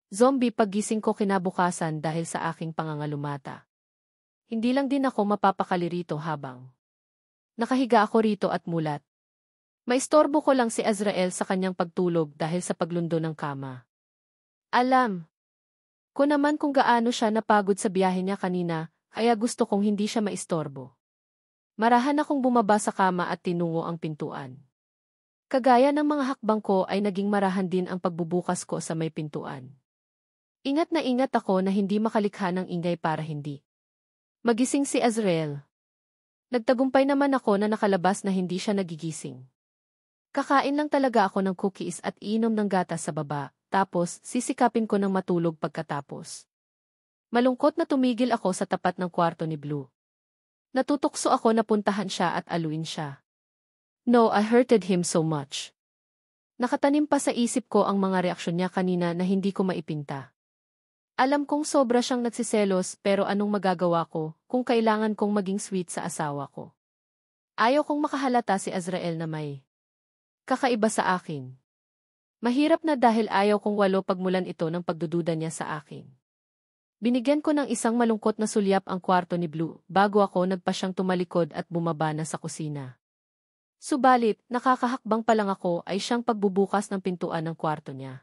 zombie paggising ko kinabukasan dahil sa aking pangangalumata. Hindi lang din ako mapapakali rito habang nakahiga ako rito at mulat. Maistorbo ko lang si Azrael sa kanyang pagtulog dahil sa paglundo ng kama. Alam ko naman kung gaano siya napagod sa biyahe niya kanina, kaya gusto kong hindi siya maistorbo. Marahan akong bumaba sa kama at tinungo ang pintuan. Kagaya ng mga hakbang ko ay naging marahan din ang pagbubukas ko sa may pintuan. Ingat na ingat ako na hindi makalikha ng ingay para hindi magising si Azrael. Nagtagumpay naman ako na nakalabas na hindi siya nagigising. Kakain lang talaga ako ng cookies at iinom ng gatas sa baba, tapos sisikapin ko ng matulog pagkatapos. Malungkot na tumigil ako sa tapat ng kwarto ni Blue. Natutukso ako na puntahan siya at aluin siya. No, I hurted him so much. Nakatanim pa sa isip ko ang mga reaksyon niya kanina na hindi ko maipinta. Alam kong sobra siyang nagsiselos pero anong magagawa ko kung kailangan kong maging sweet sa asawa ko. Ayaw kong makahalata si Azrael na may kakaiba sa akin. Mahirap na dahil ayaw kong walo pagmulan ito ng pagdududa niya sa akin. Binigyan ko ng isang malungkot na sulyap ang kwarto ni Blue bago ako nagpa siyang tumalikod at bumaba na sa kusina. Subalit, nakakahakbang pa lang ako ay siyang pagbubukas ng pintuan ng kwarto niya.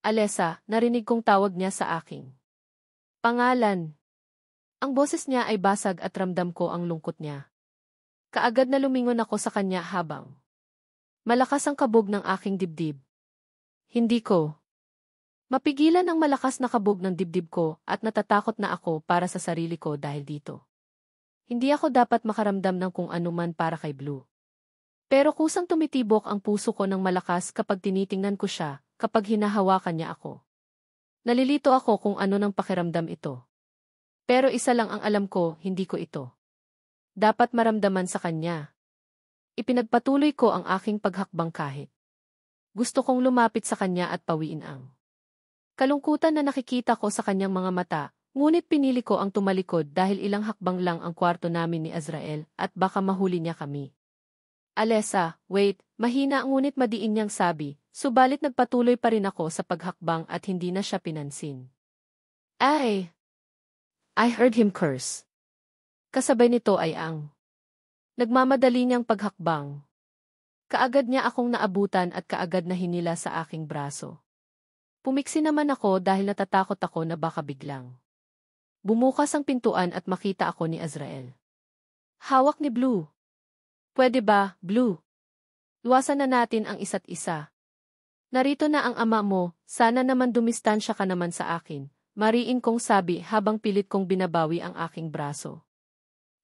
Alessa, narinig kong tawag niya sa aking pangalan. Ang boses niya ay basag at ramdam ko ang lungkot niya. Kaagad na lumingon ako sa kanya habang malakas ang kabog ng aking dibdib. Hindi ko mapigilan ang malakas na kabog ng dibdib ko at natatakot na ako para sa sarili ko dahil dito. Hindi ako dapat makaramdam ng kung anuman para kay Blue. Pero kusang tumitibok ang puso ko ng malakas kapag tinitingnan ko siya, kapag hinahawakan niya ako. Nalilito ako kung ano ng pakiramdam ito. Pero isa lang ang alam ko, hindi ko ito dapat maramdaman sa kanya. Ipinagpatuloy ko ang aking paghakbang kahit gusto kong lumapit sa kanya at pawiin ang kalungkutan na nakikita ko sa kanyang mga mata, ngunit pinili ko ang tumalikod dahil ilang hakbang lang ang kwarto namin ni Azrael at baka mahuli niya kami. Alessa, wait, mahina ngunit madiin niyang sabi, subalit nagpatuloy pa rin ako sa paghakbang at hindi na siya pinansin. I heard him curse. Kasabay nito ay ang nagmamadali niyang paghakbang. Kaagad niya akong naabutan at kaagad na hinila sa aking braso. Pumiksi naman ako dahil natatakot ako na baka biglang bumukas ang pintuan at makita ako ni Azrael. Hawak ni Blue. Pwede ba, Blue? Iwasan na natin ang isa't isa. Narito na ang ama mo, sana naman dumistansya ka naman sa akin, mariin kong sabi habang pilit kong binabawi ang aking braso.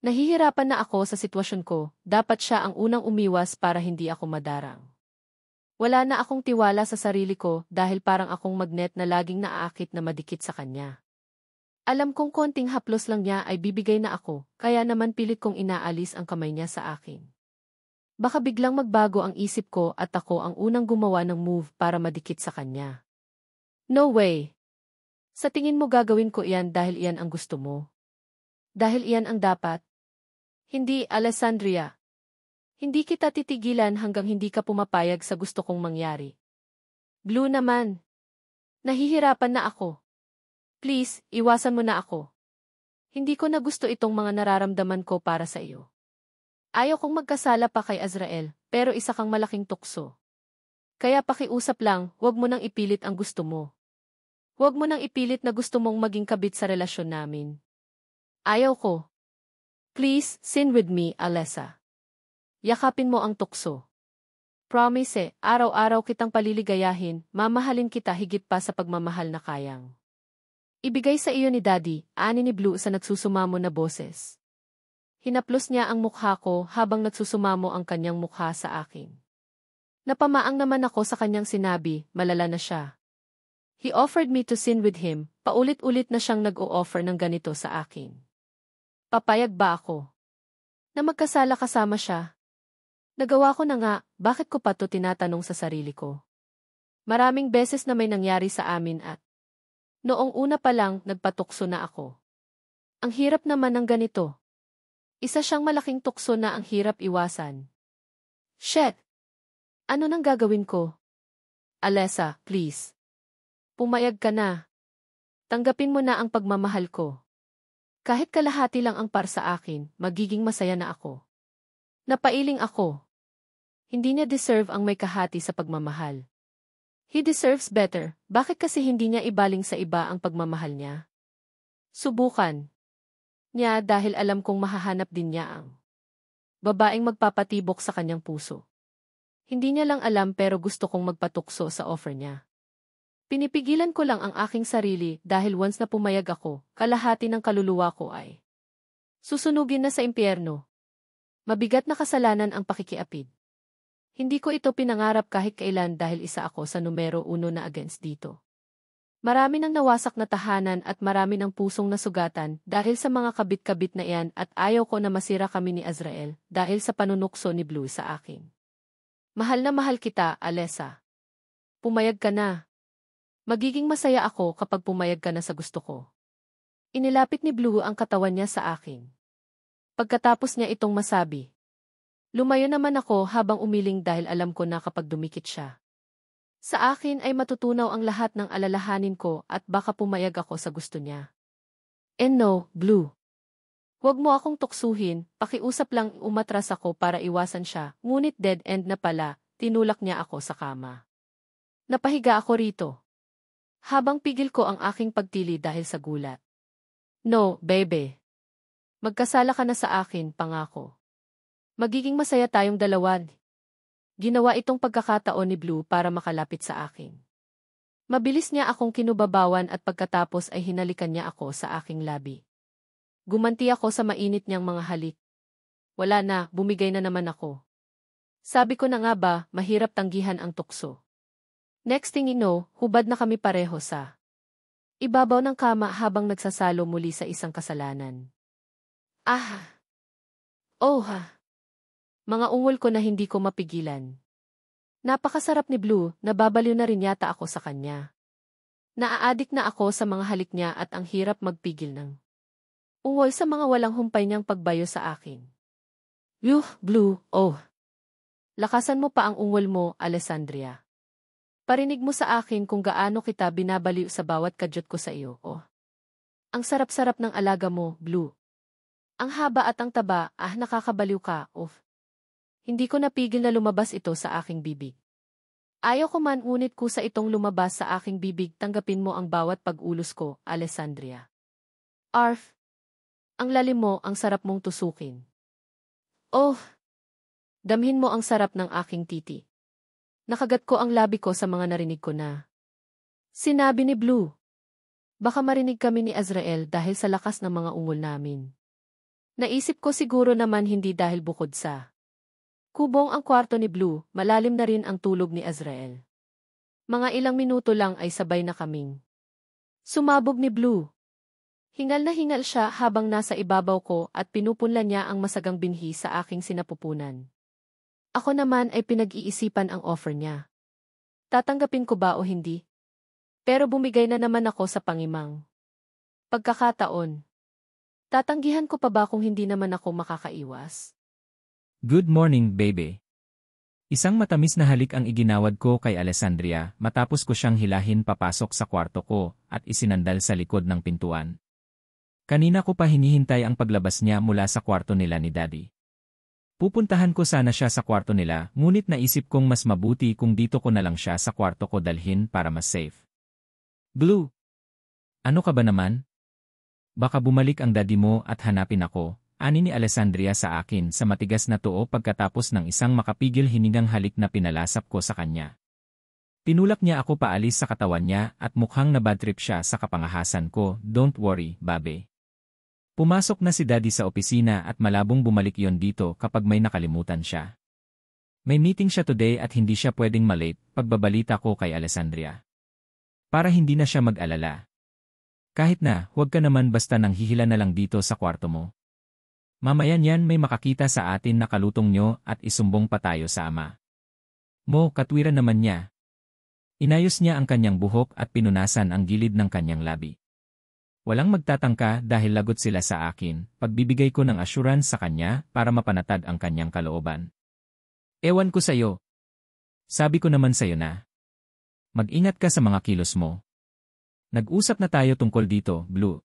Nahihirapan na ako sa sitwasyon ko, dapat siya ang unang umiwas para hindi ako madarang. Wala na akong tiwala sa sarili ko dahil parang akong magnet na laging naaakit na madikit sa kanya. Alam kong konting haplos lang niya ay bibigay na ako, kaya naman pilit kong inaalis ang kamay niya sa akin. Baka biglang magbago ang isip ko at ako ang unang gumawa ng move para madikit sa kanya. No way! Sa tingin mo gagawin ko iyan dahil iyan ang gusto mo? Dahil iyan ang dapat? Hindi, Alessandria. Hindi kita titigilan hanggang hindi ka pumapayag sa gusto kong mangyari. Blue naman. Nahihirapan na ako. Please, iwasan mo na ako. Hindi ko na gusto itong mga nararamdaman ko para sa iyo. Ayaw kong magkasala pa kay Azrael, pero isa kang malaking tukso. Kaya pakiusap lang, huwag mo nang ipilit ang gusto mo. Huwag mo nang ipilit na gusto mong maging kabit sa relasyon namin. Ayaw ko. Please, sin with me, Alessa. yakapin mo ang tukso. Promise, araw-araw kitang paliligayahin, mamahalin kita higit pa sa pagmamahal na kayang ibigay sa iyo ni Daddy, ani ni Blue sa nagsusumamo na boses. Hinaplos niya ang mukha ko habang nagsusumamo ang kanyang mukha sa akin. Napamaang naman ako sa kanyang sinabi, malala na siya. He offered me to sin with him, paulit-ulit na siyang nag-o-offer ng ganito sa akin. Papayag ba ako na magkasala kasama siya? Nagawa ko na nga, bakit ko pa to tinatanong sa sarili ko? Maraming beses na may nangyari sa amin at noong una pa lang nagpatukso na ako. Ang hirap naman ng ganito. Isa siyang malaking tukso na ang hirap iwasan. Shit! Ano nang gagawin ko? Alessa, please. Pumayag ka na. Tanggapin mo na ang pagmamahal ko. Kahit kalahati lang ang par sa akin, magiging masaya na ako. Napailing ako. Hindi niya deserve ang may kahati sa pagmamahal. He deserves better, bakit kasi hindi niya ibaling sa iba ang pagmamahal niya? Subukan niya dahil alam kong mahahanap din niya ang babaeng magpapatibok sa kanyang puso. Hindi niya lang alam pero gusto kong magpatukso sa offer niya. Pinipigilan ko lang ang aking sarili dahil once na pumayag ako, kalahati ng kaluluwa ko ay susunugin na sa impyerno. Mabigat na kasalanan ang pakikiapid. Hindi ko ito pinangarap kahit kailan dahil isa ako sa numero 1 na against dito. Marami nang nawasak na tahanan at marami ng pusong nasugatan dahil sa mga kabit-kabit na iyan at ayaw ko na masira kami ni Azrael dahil sa panunukso ni Blue sa akin. Mahal na mahal kita, Alessa. Pumayag ka na. Magiging masaya ako kapag pumayag ka na sa gusto ko. Inilapit ni Blue ang katawan niya sa akin. Pagkatapos niya itong masabi, lumayo naman ako habang umiling dahil alam ko na kapag dumikit siya sa akin ay matutunaw ang lahat ng alalahanin ko at baka pumayag ako sa gusto niya. And no, Blue. Huwag mo akong tuksuhin, pakiusap lang umatras ako para iwasan siya, ngunit dead end na pala, tinulak niya ako sa kama. Napahiga ako rito. Habang pigil ko ang aking pagtili dahil sa gulat. No, baby. Magkasala ka na sa akin, pangako. Magiging masaya tayong dalawa. Ginawa itong pagkakataon ni Blue para makalapit sa akin. Mabilis niya akong kinubabawan at pagkatapos ay hinalikan niya ako sa aking labi. Gumanti ako sa mainit niyang mga halik. Wala na, bumigay na naman ako. Sabi ko na nga ba, mahirap tanggihan ang tukso. Next thing you know, hubad na kami pareho sa ibabaw ng kama habang nagsasalo muli sa isang kasalanan. Ah! Oh ha! Mga ungol ko na hindi ko mapigilan. Napakasarap ni Blue, nababaliw na rin yata ako sa kanya. Naaadik na ako sa mga halik niya at ang hirap magpigil ng ungol sa mga walang humpay niyang pagbayo sa akin. Yuh, Blue, oh! Lakasan mo pa ang ungol mo, Alessandria. Parinig mo sa akin kung gaano kita binabaliw sa bawat kadyot ko sa iyo, oh. Ang sarap-sarap ng alaga mo, Blue. Ang haba at ang taba, nakakabaliw ka, oh. Hindi ko napigil na lumabas ito sa aking bibig. Ayaw ko man ngunit kusa itong lumabas sa aking bibig, tanggapin mo ang bawat pag-ulos ko, Alessandria. Arf! Ang lalim mo, ang sarap mong tusukin. Oh! Damhin mo ang sarap ng aking titi. Nakagat ko ang labi ko sa mga narinig ko na sinabi ni Blue. Baka marinig kami ni Azrael dahil sa lakas ng mga ungol namin. Naisip ko siguro naman hindi dahil bukod sa kubong ang kwarto ni Blue, malalim na rin ang tulog ni Azrael. Mga ilang minuto lang ay sabay na kaming sumabog ni Blue. Hingal na hingal siya habang nasa ibabaw ko at pinupunlan niya ang masagang binhi sa aking sinapupunan. Ako naman ay pinag-iisipan ang offer niya. Tatanggapin ko ba o hindi? Pero bumigay na naman ako sa pangimang pagkakataon. Tatanggihan ko pa ba kung hindi naman ako makakaiwas? Good morning, baby. Isang matamis na halik ang iginawad ko kay Alessandria matapos ko siyang hilahin papasok sa kwarto ko at isinandal sa likod ng pintuan. Kanina ko pa hinihintay ang paglabas niya mula sa kwarto nila ni Daddy. Pupuntahan ko sana siya sa kwarto nila, ngunit naisip kong mas mabuti kung dito ko na lang siya sa kwarto ko dalhin para mas safe. Blue! Ano ka ba naman? Baka bumalik ang daddy mo at hanapin ako, ani ni Alessandria sa akin sa matigas na too pagkatapos ng isang makapigil hiningang halik na pinalasap ko sa kanya. Tinulak niya ako paalis sa katawan niya at mukhang nabadtrip siya sa kapangahasan ko. Don't worry, babe. Pumasok na si Daddy sa opisina at malabong bumalik yon dito kapag may nakalimutan siya. May meeting siya today at hindi siya pwedeng malate, pagbabalita ko kay Alessandria. Para hindi na siya mag-alala. Kahit na, huwag ka naman basta nang hihila na lang dito sa kwarto mo. Mamaya niyan may makakita sa atin na kalutong nyo at isumbong pa tayo sa ama mo. Katwiran naman niya. Inayos niya ang kanyang buhok at pinunasan ang gilid ng kanyang labi. Walang magtatangka dahil lagot sila sa akin, pagbibigay ko ng assurance sa kanya para mapanatag ang kanyang kalooban. Ewan ko sa'yo. Sabi ko naman sa'yo na. Mag-ingat ka sa mga kilos mo. Nag-usap na tayo tungkol dito, Blue.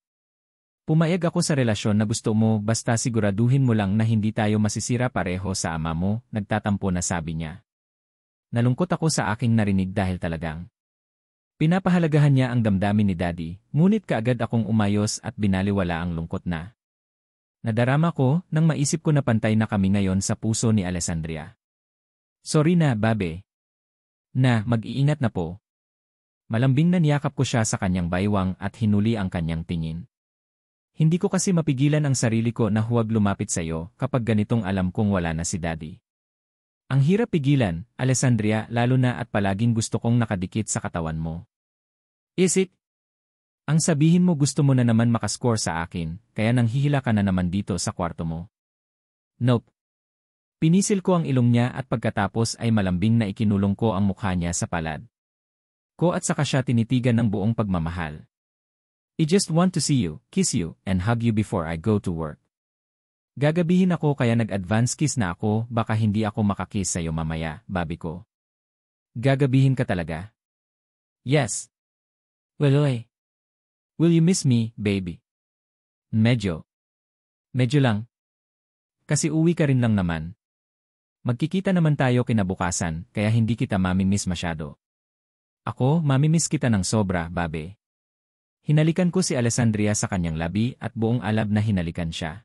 Pumayag ako sa relasyon na gusto mo basta siguraduhin mo lang na hindi tayo masisira pareho sa ama mo, nagtatampo na sabi niya. Nalungkot ako sa aking narinig dahil talagang pinapahalagahan niya ang damdamin ni Daddy, ngunit kaagad akong umayos at binaliwala ang lungkot na nadarama ko nang maisip ko na pantay na kami ngayon sa puso ni Alessandria. Sorry na, babe. Na, mag-iingat na po. Malambing na niyakap ko siya sa kanyang baywang at hinuli ang kanyang tingin. Hindi ko kasi mapigilan ang sarili ko na huwag lumapit sa iyo kapag ganitong alam kong wala na si Daddy. Ang hirap pigilan, Alessandria, lalo na at palaging gusto kong nakadikit sa katawan mo. Is it? Ang sabihin mo gusto mo na naman makascore sa akin, kaya nanghihila ka na naman dito sa kwarto mo. Nope. Pinisil ko ang ilong niya at pagkatapos ay malambing na ikinulong ko ang mukha niya sa palad ko at saka siya tinitigan ng buong pagmamahal. I just want to see you, kiss you, and hug you before I go to work. Gagabihin ako kaya nag-advance kiss na ako, baka hindi ako makakiss sa'yo mamaya, babi ko. Gagabihin ka talaga? Yes. Well, will you miss me, baby? Medyo. Medyo lang. Kasi uwi ka rin lang naman. Magkikita naman tayo kinabukasan, kaya hindi kita mamimiss masyado. Ako, mamimiss kita ng sobra, babe. Hinalikan ko si Alessandria sa kanyang labi at buong alab na hinalikan siya.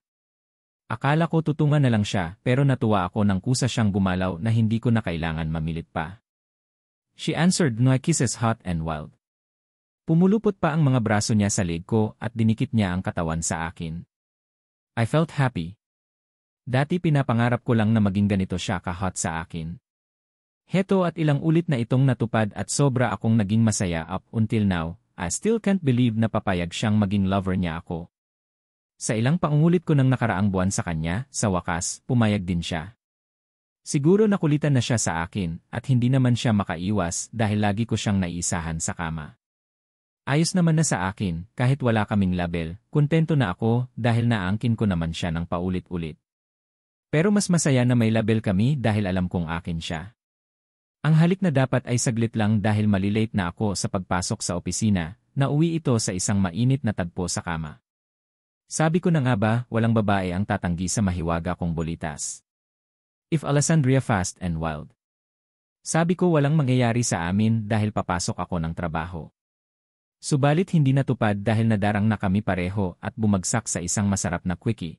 Akala ko tutungan na lang siya pero natuwa ako nang kusa siyang gumalaw na hindi ko na kailangan mamilit pa. She answered no kisses hot and wild. Pumulupot pa ang mga braso niya sa leg ko at dinikit niya ang katawan sa akin. I felt happy. Dati pinapangarap ko lang na maging ganito siya ka-hot sa akin. Heto at ilang ulit na itong natupad at sobra akong naging masaya up until now. I still can't believe na papayag siyang maging lover niya ako. Sa ilang pangungulit ko ng nakaraang buwan sa kanya, sa wakas, pumayag din siya. Siguro nakulitan na siya sa akin at hindi naman siya makaiwas dahil lagi ko siyang naiisahan sa kama. Ayos naman na sa akin, kahit wala kaming label, kontento na ako dahil naangkin ko naman siya ng paulit-ulit. Pero mas masaya na may label kami dahil alam kong akin siya. Ang halik na dapat ay saglit lang dahil malilate na ako sa pagpasok sa opisina, nauwi ito sa isang mainit na tagpo sa kama. Sabi ko na nga ba, walang babae ang tatanggi sa mahiwaga kong bolitas. If Alessandria fast and wild. Sabi ko walang mangyayari sa amin dahil papasok ako ng trabaho. Subalit hindi natupad dahil nadarang na kami pareho at bumagsak sa isang masarap na quickie.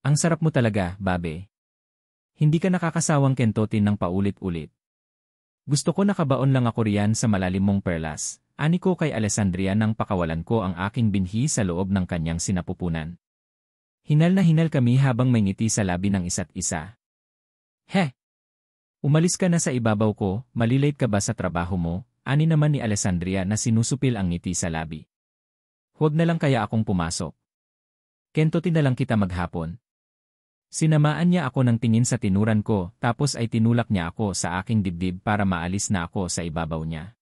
Ang sarap mo talaga, babe. Hindi ka nakakasawang kentotin ng paulit-ulit. Gusto ko nakabaon lang ako riyan sa malalim mong perlas, ani ko kay Alessandria nang pakawalan ko ang aking binhi sa loob ng kanyang sinapupunan. Hinal na hinal kami habang may ngiti sa labi ng isa't isa. He! Umalis ka na sa ibabaw ko, malilate ka ba sa trabaho mo? Ani naman ni Alessandria na sinusupil ang ngiti sa labi. Huwag na lang kaya akong pumasok. Kentotin na lang kita maghapon. Sinamaan niya ako ng tingin sa tinuran ko tapos ay tinulak niya ako sa aking dibdib para maalis na ako sa ibabaw niya.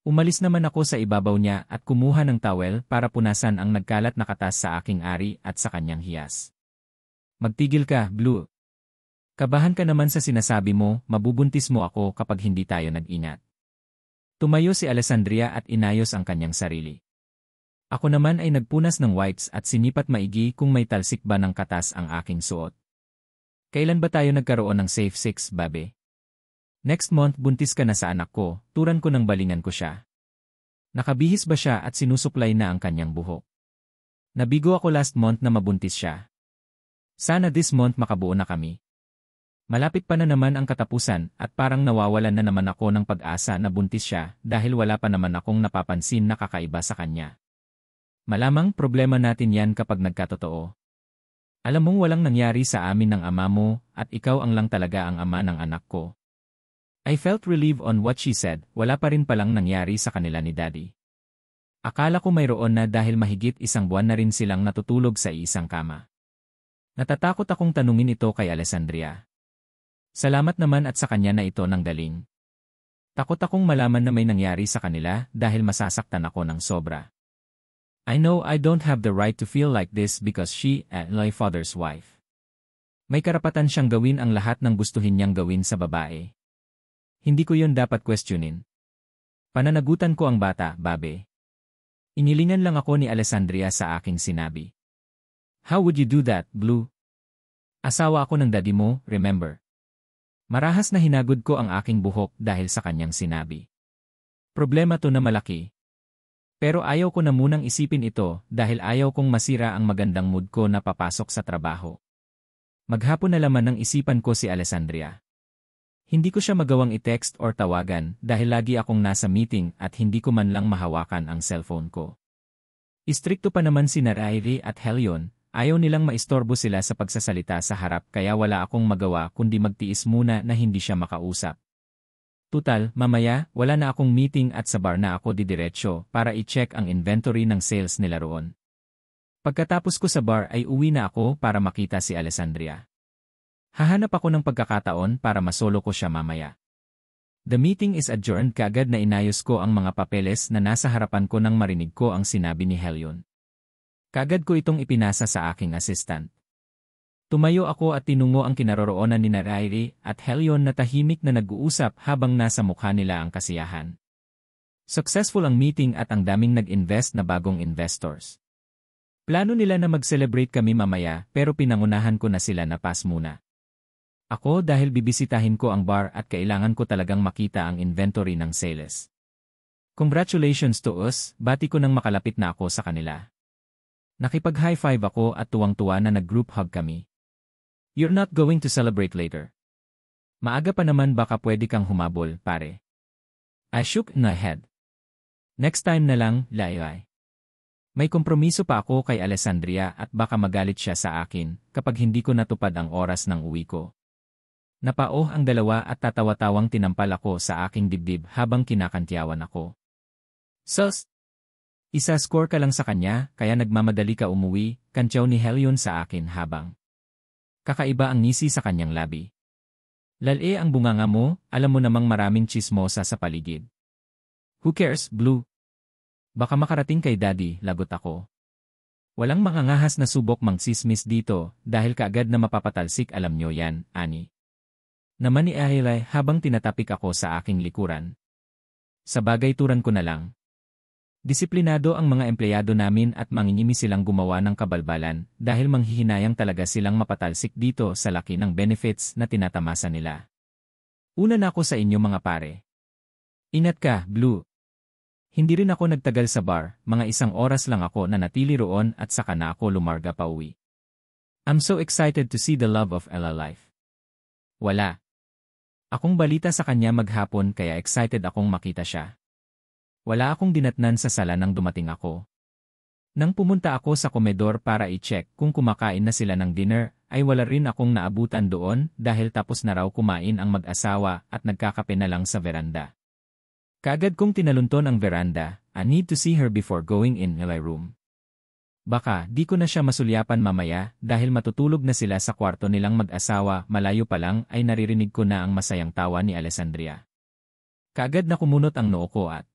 Umalis naman ako sa ibabaw niya at kumuha ng towel para punasan ang nagkalat na katas sa aking ari at sa kanyang hiyas. Magtigil ka, Blue. Kabahan ka naman sa sinasabi mo, mabubuntis mo ako kapag hindi tayo nag-ingat. Tumayo si Alessandria at inayos ang kanyang sarili. Ako naman ay nagpunas ng wipes at sinipat maigi kung may talsik ba ng katas ang aking suot. Kailan ba tayo nagkaroon ng safe sex, babe? Next month buntis ka na sa anak ko, turan ko ng balingan ko siya. Nakabihis ba siya at sinusuklay na ang kanyang buhok? Nabigo ako last month na mabuntis siya. Sana this month makabuo na kami. Malapit pa na naman ang katapusan at parang nawawalan na naman ako ng pag-asa na buntis siya dahil wala pa naman akong napapansin na kakaiba sa kanya. Malamang problema natin yan kapag nagkatotoo. Alam mong walang nangyari sa amin ng ama mo at ikaw ang lang talaga ang ama ng anak ko. I felt relieved on what she said, wala pa rin palang nangyari sa kanila ni Daddy. Akala ko mayroon na dahil mahigit 1 buwan na rin silang natutulog sa isang kama. Natatakot akong tanungin ito kay Alessandria. Salamat naman at sa kanya na ito nang galing. Takot akong malaman na may nangyari sa kanila dahil masasaktan ako ng sobra. I know I don't have the right to feel like this because she is my father's wife. May karapatan siyang gawin ang lahat ng gustuhin niyang gawin sa babae. Hindi ko yon dapat questionin. Pananagutan ko ang bata, babe. Inilingan lang ako ni Alessandria sa aking sinabi. How would you do that, Blue? Asawa ako ng daddy mo, remember? Marahas na hinagod ko ang aking buhok dahil sa kanyang sinabi. Problema to na malaki. Pero ayaw ko na munang isipin ito dahil ayaw kong masira ang magandang mood ko na papasok sa trabaho. Maghapon na laman ng isipan ko si Alessandria. Hindi ko siya magawang i-text or tawagan dahil lagi akong nasa meeting at hindi ko man lang mahawakan ang cellphone ko. Istrikto pa naman si Narairi at Helion, ayaw nilang maistorbo sila sa pagsasalita sa harap kaya wala akong magawa kundi magtiis muna na hindi siya makausap. Tutal, mamaya, wala na akong meeting at sa bar na ako didiretsyo para i-check ang inventory ng sales nila roon. Pagkatapos ko sa bar ay uwi na ako para makita si Alessandria. Hahanap ako ng pagkakataon para masolo ko siya mamaya. The meeting is adjourned kaagad na inayos ko ang mga papeles na nasa harapan ko nang marinig ko ang sinabi ni Helion. Kaagad ko itong ipinasa sa aking assistant. Tumayo ako at tinungo ang kinaroroonan ni Narairi at Helion na tahimik na nag-uusap habang nasa mukha nila ang kasiyahan. Successful ang meeting at ang daming nag-invest na bagong investors. Plano nila na mag-celebrate kami mamaya pero pinangunahan ko na sila na pass muna. Ako dahil bibisitahin ko ang bar at kailangan ko talagang makita ang inventory ng sales. Congratulations to us, bati ko nang makalapit na ako sa kanila. Nakipag-high five ako at tuwang-tuwa na nag-group hug kami. You're not going to celebrate later. Maaga pa naman baka pwede kang humabol, pare. I shook my head. Next time na lang, Laylay. May kompromiso pa ako kay Alessandria at baka magalit siya sa akin kapag hindi ko natupad ang oras ng uwi ko. Napao ang dalawa at tatawa-tawang tinampal ako sa aking dibdib habang kinakantyawan ako. Sus! Isa-score ka lang sa kanya kaya nagmamadali ka umuwi, kantyaw ni Helion sa akin habang kakaiba ang ngisi sa kanyang labi. Lale ang bunganga mo, alam mo namang maraming chismosa sa paligid. Who cares, Blue? Baka makarating kay Daddy, lagot ako. Walang mangangahas na subok mangsismis dito dahil kaagad na mapapatalsik alam nyo yan, Ani. Naman ni Ahilay habang tinatapik ako sa aking likuran. Sa bagay turan ko na lang. Disiplinado ang mga empleyado namin at manginimi silang gumawa ng kabalbalan dahil manghihinayang talaga silang mapatalsik dito sa laki ng benefits na tinatamasa nila. Una na ako sa inyo mga pare. Ingat ka, Blue. Hindi rin ako nagtagal sa bar, mga 1 oras lang ako na natili roon at saka na ako lumarga pa uwi. I'm so excited to see the love of Ella life. Wala. Akong balita sa kanya maghapon kaya excited akong makita siya. Wala akong dinatnan sa sala nang dumating ako. Nang pumunta ako sa komedor para i-check kung kumakain na sila ng dinner, ay wala rin akong naabutan doon dahil tapos na raw kumain ang mag-asawa at nagkakape na lang sa veranda. Kaagad kong tinalunton ang veranda, I need to see her before going in my room. Baka di ko na siya masulyapan mamaya dahil matutulog na sila sa kwarto nilang mag-asawa, malayo pa lang ay naririnig ko na ang masayang tawa ni Alessandria. Kaagad na kumunot ang noo ko at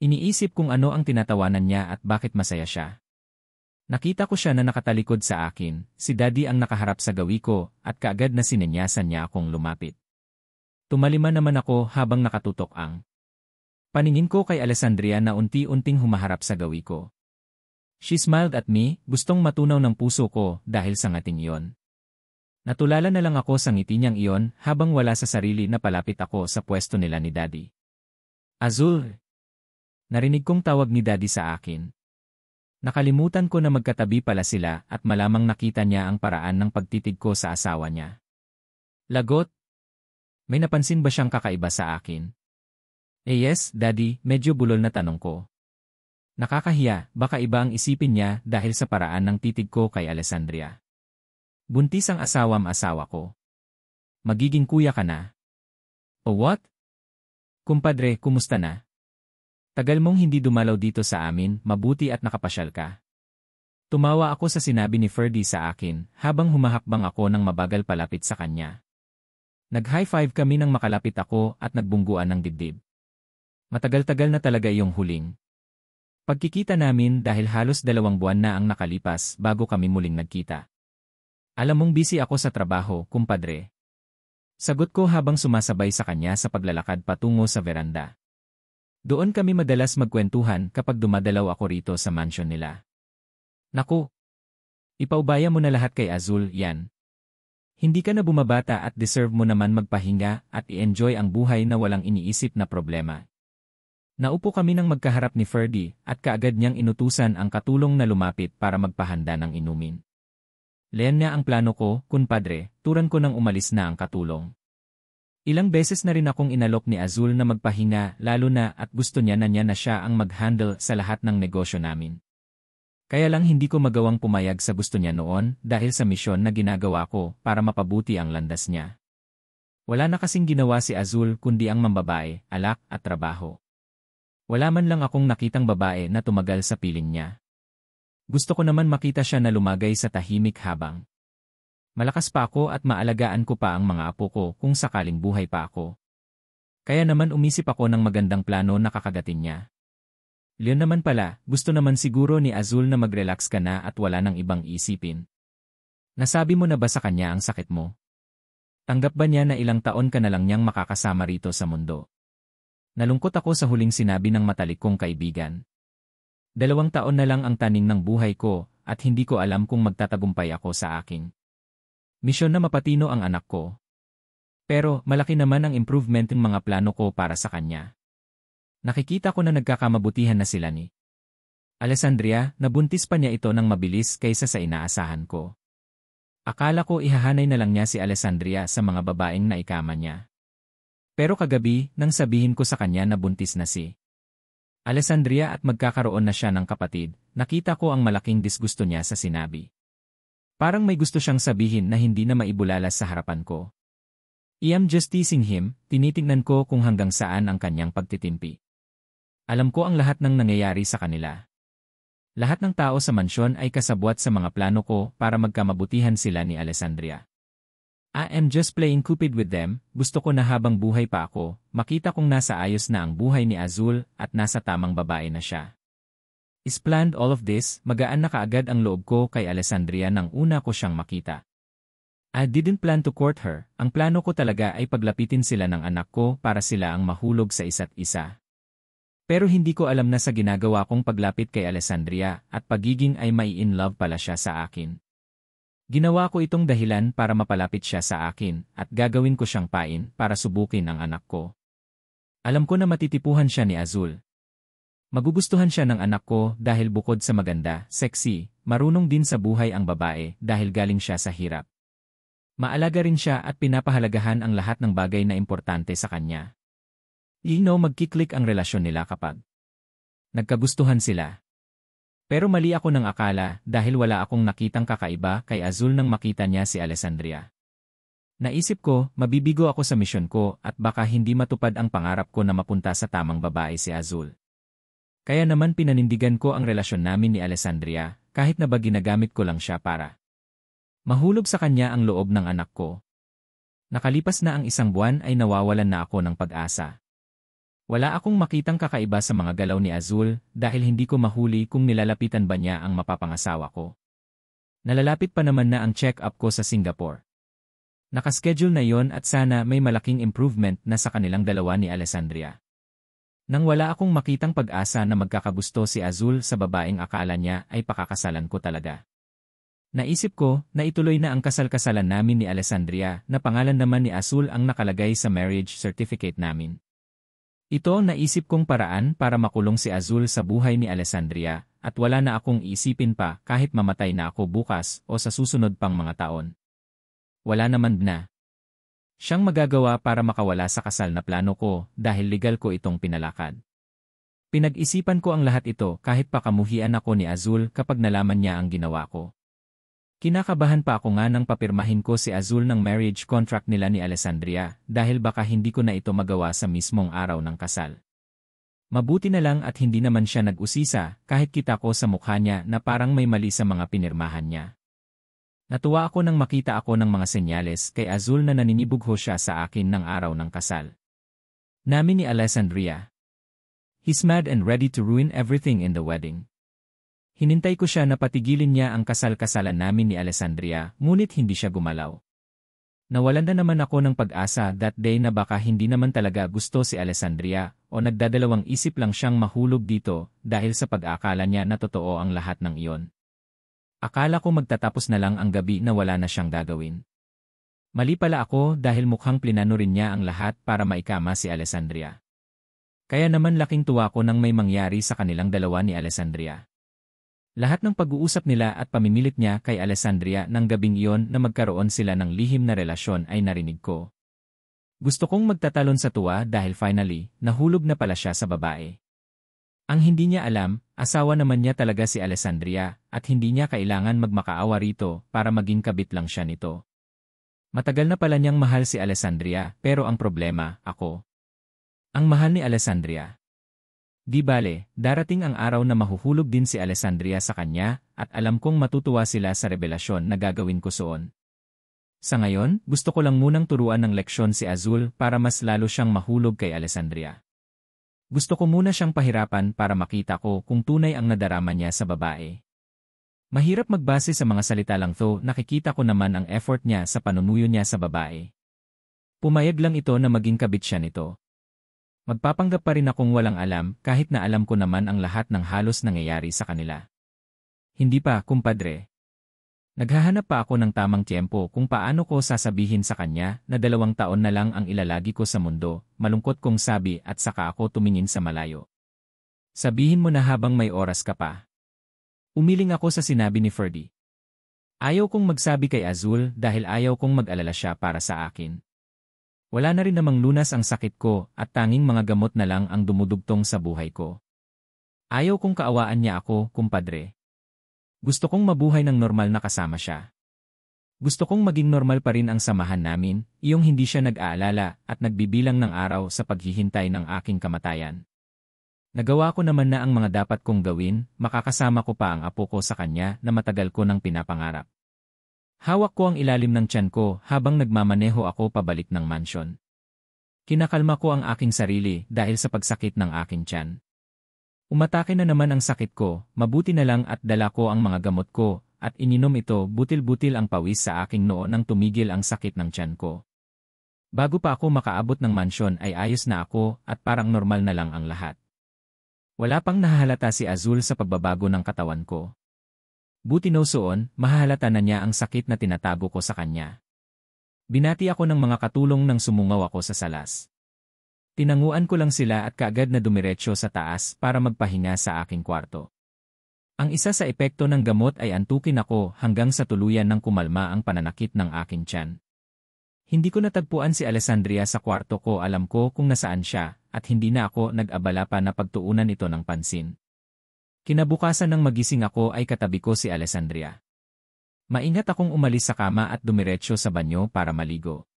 iniisip kung ano ang tinatawanan niya at bakit masaya siya. Nakita ko siya na nakatalikod sa akin, si Daddy ang nakaharap sa gawi ko at kaagad na sinenyasan niya akong lumapit. Tumalima naman ako habang nakatutok ang paningin ko kay Alessandria na unti-unting humaharap sa gawi ko. She smiled at me, gustong matunaw ng puso ko dahil sa ngating iyon. Natulala na lang ako sa ngiti niyang iyon habang wala sa sarili na palapit ako sa pwesto nila ni Daddy. Azul! Narinig kong tawag ni Daddy sa akin. Nakalimutan ko na magkatabi pala sila at malamang nakita niya ang paraan ng pagtitig ko sa asawa niya. Lagot. May napansin ba siyang kakaiba sa akin? Yes, Daddy, medyo bulol na tanong ko. Nakakahiya, baka iba ang isipin niya dahil sa paraan ng titig ko kay Alessandria. Buntis ang asawa ko. Magiging kuya ka na. O what? Kumpadre, kumusta na? Tagal mong hindi dumalaw dito sa amin, mabuti at nakapasyal ka. Tumawa ako sa sinabi ni Ferdy sa akin habang humahakbang ako ng mabagal palapit sa kanya. Nag-high five kami nang makalapit ako at nagbungguan ng dibdib. Matagal-tagal na talaga iyong huling pagkikita namin dahil halos 2 buwan na ang nakalipas bago kami muling nagkita. Alam mong busy ako sa trabaho, kumpadre. Sagot ko habang sumasabay sa kanya sa paglalakad patungo sa veranda. Doon kami madalas magkwentuhan kapag dumadalaw ako rito sa mansion nila. Naku! Ipaubaya mo na lahat kay Azul, yan. Hindi ka na bumabata at deserve mo naman magpahinga at i-enjoy ang buhay na walang iniisip na problema. Naupo kami nang magkaharap ni Ferdy at kaagad niyang inutusan ang katulong na lumapit para magpahanda ng inumin. Leon niya ang plano ko, kunpadre, turan ko nang umalis na ang katulong. Ilang beses na rin akong inalok ni Azul na magpahinga lalo na at gusto niya na siya ang mag-handle sa lahat ng negosyo namin. Kaya lang hindi ko magawang pumayag sa gusto niya noon dahil sa misyon na ginagawa ko para mapabuti ang landas niya. Wala na kasing ginawa si Azul kundi ang mambabae, alak at trabaho. Wala man lang akong nakitang babae na tumagal sa piling niya. Gusto ko naman makita siya na lumagay sa tahimik habang malakas pa ako at maalagaan ko pa ang mga apo ko kung sakaling buhay pa ako. Kaya naman umisip ako ng magandang plano na kakagatin niya. Leon naman pala, gusto naman siguro ni Azul na mag-relax ka na at wala nang ibang isipin. Nasabi mo na ba sa kanya ang sakit mo? Tanggap ba niya na ilang taon ka na lang niyang makakasama rito sa mundo? Nalungkot ako sa huling sinabi ng matalik kong kaibigan. 2 taon na lang ang taning ng buhay ko at hindi ko alam kung magtatagumpay ako sa aking misyon na mapatino ang anak ko. Pero malaki naman ang improvement ng mga plano ko para sa kanya. Nakikita ko na nagkakamabutihan na sila ni Alessandria, nabuntis pa niya ito ng mabilis kaysa sa inaasahan ko. Akala ko ihahanay na lang niya si Alessandria sa mga babaeng naikama niya. Pero kagabi, nang sabihin ko sa kanya na buntis na si Alessandria at magkakaroon na siya ng kapatid, nakita ko ang malaking disgusto niya sa sinabi. Parang may gusto siyang sabihin na hindi na maibulalas sa harapan ko. I am just teasing him, tinitingnan ko kung hanggang saan ang kanyang pagtitimpi. Alam ko ang lahat ng nangyayari sa kanila. Lahat ng tao sa mansyon ay kasabwat sa mga plano ko para magkamabutihan sila ni Alessandria. I am just playing Cupid with them, gusto ko na habang buhay pa ako, makita kong nasa ayos na ang buhay ni Azul at nasa tamang babae na siya. Is planned all of this, magaan na kaagad ang loob ko kay Alessandria nang una ko siyang makita. I didn't plan to court her, ang plano ko talaga ay paglapitin sila ng anak ko para sila ang mahulog sa isa't isa. Pero hindi ko alam na sa ginagawa kong paglapit kay Alessandria at pagiging ay mai-in love pala siya sa akin. Ginawa ko itong dahilan para mapalapit siya sa akin at gagawin ko siyang pain para subukin ang anak ko. Alam ko na matitipuhan siya ni Azul. Magugustuhan siya ng anak ko dahil bukod sa maganda, sexy, marunong din sa buhay ang babae dahil galing siya sa hirap. Maalaga rin siya at pinapahalagahan ang lahat ng bagay na importante sa kanya. Magkiklik ang relasyon nila kapag nagkagustuhan sila. Pero mali ako ng akala dahil wala akong nakitang kakaiba kay Azul nang makita niya si Alessandria. Naisip ko, mabibigo ako sa misyon ko at baka hindi matupad ang pangarap ko na mapunta sa tamang babae si Azul. Kaya naman pinanindigan ko ang relasyon namin ni Alessandria kahit na ba ginagamit ko lang siya para mahulog sa kanya ang loob ng anak ko. Nakalipas na ang 1 buwan ay nawawalan na ako ng pag-asa. Wala akong makitang kakaiba sa mga galaw ni Azul dahil hindi ko mahuli kung nilalapitan ba niya ang mapapangasawa ko. Nalalapit pa naman na ang check-up ko sa Singapore. Nakaschedule na yon at sana may malaking improvement na sa kanilang dalawa ni Alessandria. Nang wala akong makitang pag-asa na magkakagusto si Azul sa babaeng akala niya ay pakakasalan ko talaga. Naisip ko na ituloy na ang kasal-kasalan namin ni Alessandria na pangalan naman ni Azul ang nakalagay sa marriage certificate namin. Ito ang naisip kong paraan para makulong si Azul sa buhay ni Alessandria at wala na akong iisipin pa kahit mamatay na ako bukas o sa susunod pang mga taon. Wala naman na siyang magagawa para makawala sa kasal na plano ko dahil legal ko itong pinalakad. Pinag-isipan ko ang lahat ito kahit pakamuhian ako ni Azul kapag nalaman niya ang ginawa ko. Kinakabahan pa ako nga nang papirmahin ko si Azul ng marriage contract nila ni Alessandria dahil baka hindi ko na ito magawa sa mismong araw ng kasal. Mabuti na lang at hindi naman siya nag-usisa kahit kita ko sa mukha niya na parang may mali sa mga pinirmahan niya. Natuwa ako nang makita ako ng mga senyales kay Azul na naninibugho siya sa akin ng araw ng kasal namin ni Alessandria. He's mad and ready to ruin everything in the wedding. Hinintay ko siya na patigilin niya ang kasal-kasalan namin ni Alessandria, ngunit hindi siya gumalaw. Nawalan na naman ako ng pag-asa that day na baka hindi naman talaga gusto si Alessandria o nagdadalawang isip lang siyang mahulog dito dahil sa pag-aakala niya na totoo ang lahat ng iyon. Akala ko magtatapos na lang ang gabi na wala na siyang gagawin. Mali pala ako dahil mukhang plinano rin niya ang lahat para maikama si Alessandria. Kaya naman laking tuwa ko nang may mangyari sa kanilang dalawa ni Alessandria. Lahat ng pag-uusap nila at pamimilit niya kay Alessandria ng gabing iyon na magkaroon sila ng lihim na relasyon ay narinig ko. Gusto kong magtatalon sa tuwa dahil finally, nahulog na pala siya sa babae. Ang hindi niya alam, asawa naman niya talaga si Alessandria at hindi niya kailangan magmakaawa rito para maging kabit lang siya nito. Matagal na pala niyang mahal si Alessandria pero ang problema, ako. Ang mahal ni Alessandria. Di bale, darating ang araw na mahuhulog din si Alessandria sa kanya at alam kong matutuwa sila sa revelasyon na gagawin ko soon. Sa ngayon, gusto ko lang munang turuan ng leksyon si Azul para mas lalo siyang mahulog kay Alessandria. Gusto ko muna siyang pahirapan para makita ko kung tunay ang nadarama niya sa babae. Mahirap magbase sa mga salita lang though nakikita ko naman ang effort niya sa panunuyo niya sa babae. Pumayag lang ito na maging kabit siya nito. Magpapanggap pa rin akong walang alam kahit na alam ko naman ang lahat ng halos nangyayari sa kanila. Hindi pa, kumpadre. Naghahanap pa ako ng tamang tiyempo kung paano ko sasabihin sa kanya na 2 taon na lang ang ilalagi ko sa mundo, malungkot kong sabi at saka ako tumingin sa malayo. Sabihin mo na habang may oras ka pa. Umiling ako sa sinabi ni Ferdy. Ayaw kong magsabi kay Azul dahil ayaw kong mag-alala siya para sa akin. Wala na rin namang lunas ang sakit ko at tanging mga gamot na lang ang dumudugtong sa buhay ko. Ayaw kong kaawaan niya ako, kumpadre. Gusto kong mabuhay ng normal na kasama siya. Gusto kong maging normal pa rin ang samahan namin, iyong hindi siya nag-aalala at nagbibilang ng araw sa paghihintay ng aking kamatayan. Nagawa ko naman na ang mga dapat kong gawin, makakasama ko pa ang apo ko sa kanya na matagal ko nang pinapangarap. Hawak ko ang ilalim ng tiyan ko habang nagmamaneho ako pabalik ng mansyon. Kinakalma ko ang aking sarili dahil sa pagsakit ng aking tiyan. Umatake na naman ang sakit ko, mabuti na lang at dala ko ang mga gamot ko at ininom ito butil-butil ang pawis sa aking noo nang tumigil ang sakit ng tiyan ko. Bago pa ako makaabot ng mansyon ay ayos na ako at parang normal na lang ang lahat. Wala pang nahahalata si Azul sa pagbabago ng katawan ko. Buti noon, mahahalata na niya ang sakit na tinatago ko sa kanya. Binati ako ng mga katulong nang sumungaw ako sa salas. Tinanguan ko lang sila at kaagad na dumiretso sa taas para magpahinga sa aking kwarto. Ang isa sa epekto ng gamot ay antukin ako hanggang sa tuluyan ng kumalma ang pananakit ng aking tiyan. Hindi ko natagpuan si Alessandria sa kwarto ko, alam ko kung nasaan siya at hindi na ako nag-abala pa na pagtuunan ito ng pansin. Kinabukasan ng magising ako ay katabi ko si Alessandria. Maingat akong umalis sa kama at dumiretso sa banyo para maligo.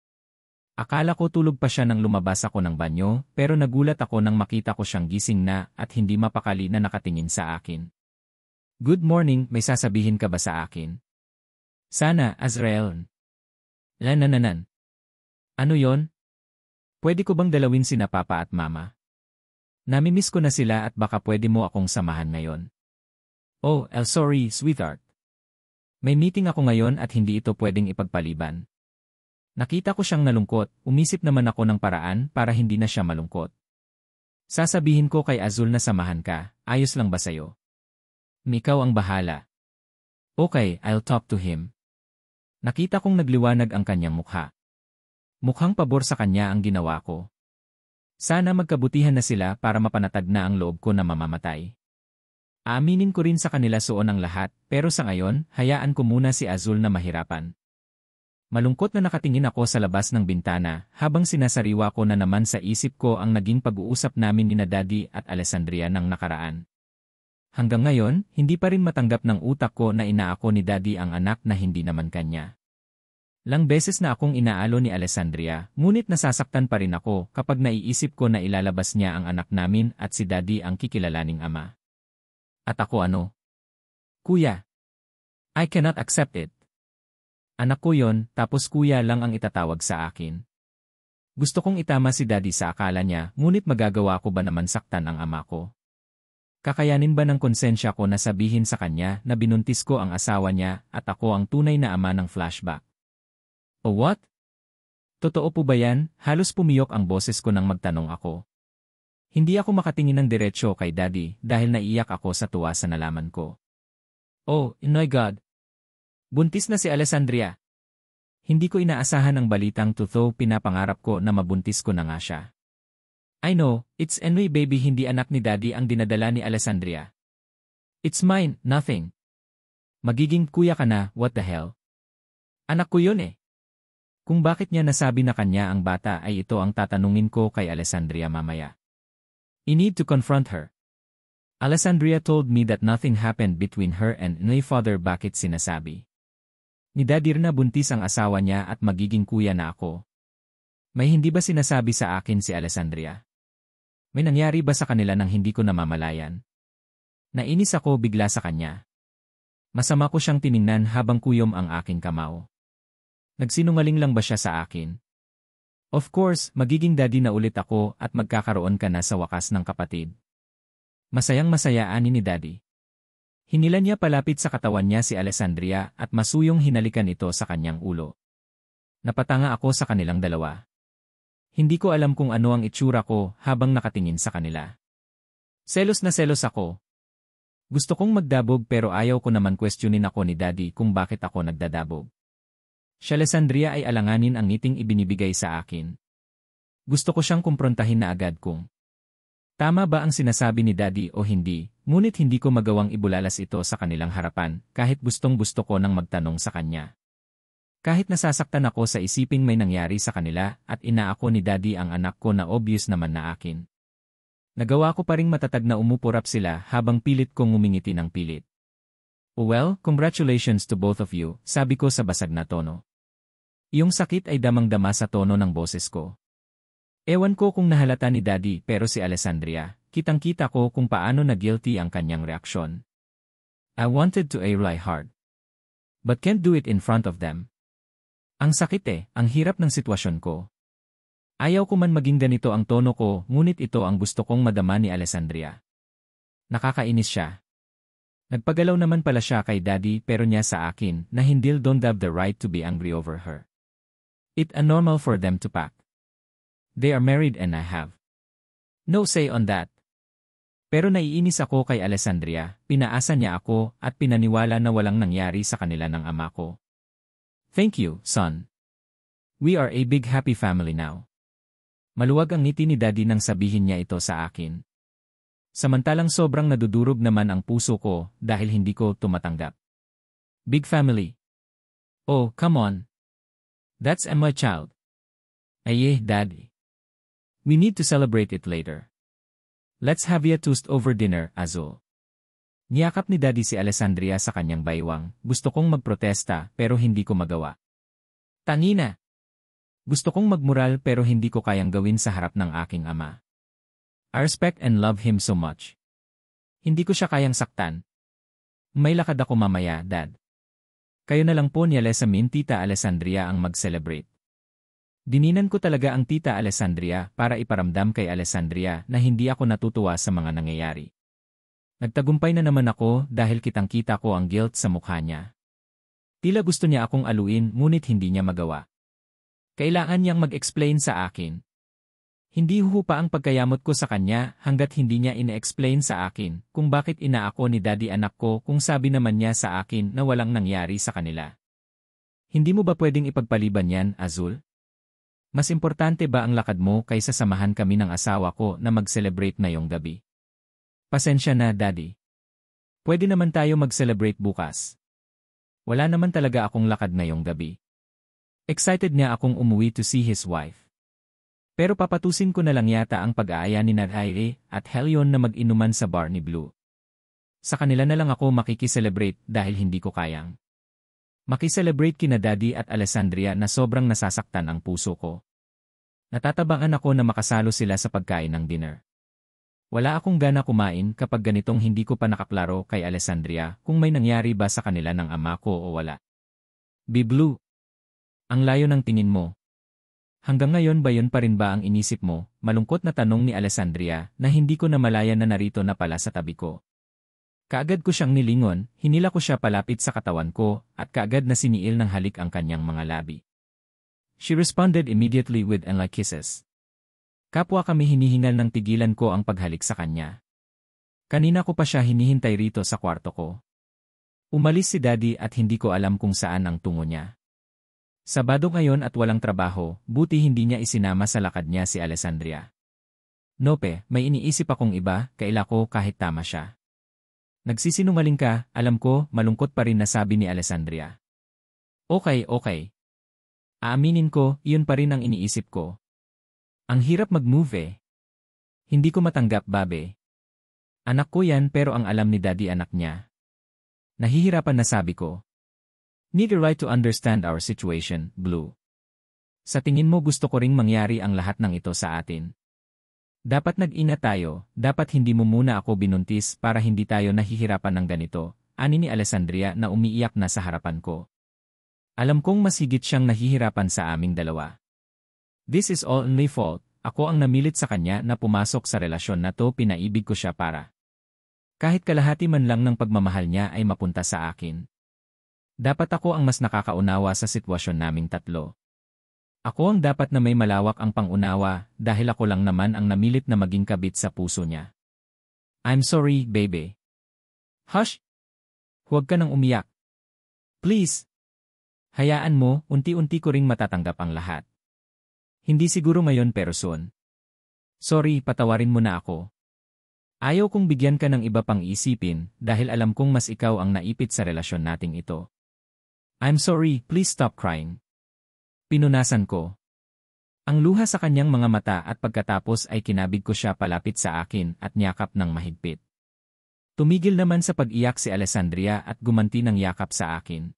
Akala ko tulog pa siya nang lumabas ako ng banyo pero nagulat ako nang makita ko siyang gising na at hindi mapakali na nakatingin sa akin. Good morning, may sasabihin ka ba sa akin? Sana, Azrael. Lanananan. Ano yon? Pwede ko bang dalawin sina Papa at Mama? Namimiss ko na sila at baka pwede mo akong samahan ngayon. Oh, sorry, sweetheart. May meeting ako ngayon at hindi ito pwedeng ipagpaliban. Nakita ko siyang nalungkot, umisip naman ako ng paraan para hindi na siya malungkot. Sasabihin ko kay Azul na samahan ka, ayos lang ba sayo? Ikaw ang bahala. Okay, I'll talk to him. Nakita kong nagliwanag ang kanyang mukha. Mukhang pabor sa kanya ang ginawa ko. Sana magkabutihan na sila para mapanatag na ang loob ko na mamamatay. Aaminin ko rin sa kanila suon ang lahat, pero sa ngayon, hayaan ko muna si Azul na mahirapan. Malungkot na nakatingin ako sa labas ng bintana, habang sinasariwa ko na naman sa isip ko ang naging pag-uusap namin ni Daddy at Alessandria ng nakaraan. Hanggang ngayon, hindi pa rin matanggap ng utak ko na inaako ni Daddy ang anak na hindi naman kanya. Lang beses na akong inaalo ni Alessandria, ngunit nasasaktan pa rin ako kapag naiisip ko na ilalabas niya ang anak namin at si Daddy ang kikilalaning ama. At ako ano? Kuya. I cannot accept it. Anak ko yon, tapos kuya lang ang itatawag sa akin. Gusto kong itama si Daddy sa akala niya, ngunit magagawa ko ba naman saktan ang ama ko? Kakayanin ba ng konsensya ko na sabihin sa kanya na binuntis ko ang asawa niya at ako ang tunay na ama ng flashback? O what? Totoo po ba yan? Halos pumiyok ang boses ko nang magtanong ako. Hindi ako makatingin ng diretsyo kay Daddy dahil naiyak ako sa tuwa sa nalaman ko. Oh, my God! Buntis na si Alessandria. Hindi ko inaasahan ang balitang totoo, pinapangarap ko na mabuntis ko na nga siya. I know, it's Enwy baby, hindi anak ni Daddy ang dinadala ni Alessandria. It's mine, nothing. Magiging kuya ka na, what the hell? Anak ko yun eh. Kung bakit niya nasabi na kanya ang bata ay ito ang tatanungin ko kay Alessandria mamaya. I need to confront her. Alessandria told me that nothing happened between her and my father. Bakit sinasabi ni Daddy na buntis ang asawa niya at magiging kuya na ako? May hindi ba sinasabi sa akin si Alessandria? May nangyari ba sa kanila nang hindi ko namamalayan? Nainis ako bigla sa kanya. Masama ko siyang tiningnan habang kuyom ang aking kamao. Nagsinungaling lang ba siya sa akin? Of course, magiging daddy na ulit ako at magkakaroon ka na sa wakas ng kapatid. Masayang-masaya ani ni Daddy. Hinila niya palapit sa katawan niya si Alessandria at masuyong hinalikan ito sa kanyang ulo. Napatanga ako sa kanilang dalawa. Hindi ko alam kung ano ang itsura ko habang nakatingin sa kanila. Selos na selos ako. Gusto kong magdabog pero ayaw ko naman questionin ako ni Daddy kung bakit ako nagdadabog. Si Alessandria ay alanganin ang ngiting ibinibigay sa akin. Gusto ko siyang kumprontahin na agad kung tama ba ang sinasabi ni Daddy o hindi, ngunit hindi ko magawang ibulalas ito sa kanilang harapan kahit gustong-gusto ko nang magtanong sa kanya. Kahit nasasaktan ako sa isiping may nangyari sa kanila at inaako ni Daddy ang anak ko na obvious naman na akin. Nagawa ko pa ring matatag na umupurap sila habang pilit kong ngumingiti ng pilit. Well, congratulations to both of you, sabi ko sa basag na tono. Iyong sakit ay damang-dama sa tono ng boses ko. Ewan ko kung nahalata ni Daddy pero si Alessandria, kitang-kita ko kung paano na guilty ang kanyang reaksyon. I wanted to lie hard. But can't do it in front of them. Ang sakit ang hirap ng sitwasyon ko. Ayaw ko man maging ganito ang tono ko, ngunit ito ang gusto kong madama ni Alessandria. Nakakainis siya. Nagpagalaw naman pala siya kay Daddy pero niya sa akin na hindi don't have the right to be angry over her. It's normal for them to pack. They are married and I have no say on that. Pero naiinis ako kay Alessandria, pinaasa niya ako at pinaniwala na walang nangyari sa kanila ng ama ko. Thank you, son. We are a big happy family now. Maluwag ang ngiti ni Daddy nang sabihin niya ito sa akin. Samantalang sobrang nadudurog naman ang puso ko dahil hindi ko tumatanggap. Big family. Oh, come on. That's my child. Aye, Daddy. We need to celebrate it later. Let's have a toast over dinner, Azul. Niyakap ni Daddy si Alessandria sa kanyang baywang. Gusto kong magprotesta pero hindi ko magawa. Tangina! Gusto kong magmural pero hindi ko kayang gawin sa harap ng aking ama. I respect and love him so much. Hindi ko siya kayang saktan. May lakad ako mamaya, Dad. Kayo na lang po ni Alesamin Tita Alessandria ang mag-celebrate. Dininan ko talaga ang Tita Alessandria para iparamdam kay Alessandria na hindi ako natutuwa sa mga nangyayari. Nagtagumpay na naman ako dahil kitang-kita ko ang guilt sa mukha niya. Tila gusto niya akong aluin ngunit hindi niya magawa. Kailangan niyang mag-explain sa akin. Hindi huhupa ang pagkayamot ko sa kanya hanggat hindi niya ine-explain sa akin kung bakit inaako ni Daddy anak ko kung sabi naman niya sa akin na walang nangyari sa kanila. Hindi mo ba pwedeng ipagpaliban yan, Azul? Mas importante ba ang lakad mo kaysa samahan kami ng asawa ko na mag-celebrate ngayong gabi? Pasensya na, Daddy. Pwede naman tayo mag-celebrate bukas. Wala naman talaga akong lakad ngayong gabi. Excited niya akong umuwi to see his wife. Pero papatusin ko na lang yata ang pag-aaya ni Nadhaire at Helion na mag-inuman sa bar ni Blue. Sa kanila na lang ako makikiselebrate dahil hindi ko kayang makiselebrate kina Daddy at Alessandria na sobrang nasasaktan ang puso ko. Natatabangan ako na makasalo sila sa pagkain ng dinner. Wala akong gana kumain kapag ganitong hindi ko pa nakaklaro kay Alessandria kung may nangyari ba sa kanila ng ama ko o wala. Blue. Ang layo ng tingin mo. Hanggang ngayon ba yun pa rin ba ang inisip mo? Malungkot na tanong ni Alessandria na hindi ko namalayan na narito na pala sa tabi ko. Kaagad ko siyang nilingon, hinila ko siya palapit sa katawan ko at kaagad na siniil ng halik ang kanyang mga labi. She responded immediately with endless kisses. Kapwa kami hinihingal ng tigilan ko ang paghalik sa kanya. Kanina ko pa siya hinihintay rito sa kwarto ko. Umalis si Daddy at hindi ko alam kung saan ang tungo niya. Sabado ngayon at walang trabaho, buti hindi niya isinama sa lakad niya si Alessandria. Nope, may iniisip akong iba, kaila ko kahit tama siya. Nagsisinungaling ka, alam ko, malungkot pa rin nasabi ni Alessandria. Okay. Aaminin ko, iyon pa rin ang iniisip ko. Ang hirap mag-move eh. Hindi ko matanggap, babe. Anak ko yan pero ang alam ni Daddy anak niya. Nahihirapan na sabi ko. Need a right to understand our situation, Blue. Sa tingin mo gusto ko ring mangyari ang lahat ng ito sa atin. Dapat nag-ingat tayo, dapat hindi mo muna ako binuntis para hindi tayo nahihirapan ng ganito, ani ni Alessandria na umiiyak na sa harapan ko. Alam kong mas higit siyang nahihirapan sa aming dalawa. This is all my fault, ako ang namilit sa kanya na pumasok sa relasyon na to, pinaibig ko siya para. Kahit kalahati man lang ng pagmamahal niya ay mapunta sa akin. Dapat ako ang mas nakakaunawa sa sitwasyon naming tatlo. Ako ang dapat na may malawak ang pangunawa dahil ako lang naman ang namilit na maging kabit sa puso niya. I'm sorry, baby. Hush! Huwag ka nang umiyak. Please! Hayaan mo, unti-unti ko ring matatanggap ang lahat. Hindi siguro ngayon pero soon. Sorry, patawarin mo na ako. Ayaw kong bigyan ka ng iba pang isipin dahil alam kong mas ikaw ang naipit sa relasyon nating ito. I'm sorry, please stop crying. Pinunasan ko ang luha sa kanyang mga mata at pagkatapos ay kinabig ko siya palapit sa akin at niyakap ng mahigpit. Tumigil naman sa pag-iyak si Alessandria at gumanti ng yakap sa akin.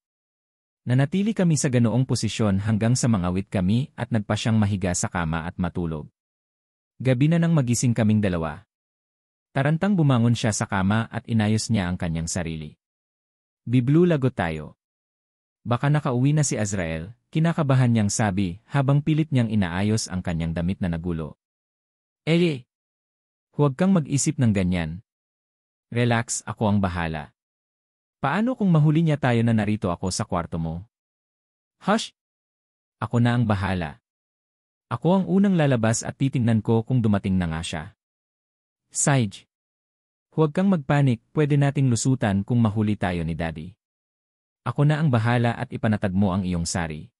Nanatili kami sa ganoong posisyon hanggang sa mangawit kami at nagpa siyang mahiga sa kama at matulog. Gabi na nang magising kaming dalawa. Tarantang bumangon siya sa kama at inayos niya ang kanyang sarili. Blue, lagot tayo. Baka nakauwi na si Azrael, kinakabahan niyang sabi habang pilit niyang inaayos ang kanyang damit na nagulo. Huwag kang mag-isip ng ganyan. Relax, ako ang bahala. Paano kung mahuli niya tayo na narito ako sa kwarto mo? Hush! Ako na ang bahala. Ako ang unang lalabas at titingnan ko kung dumating na nga siya. Sage! Huwag kang magpanik, pwede nating lusutan kung mahuli tayo ni Daddy. Ako na ang bahala at ipanatag mo ang iyong sari.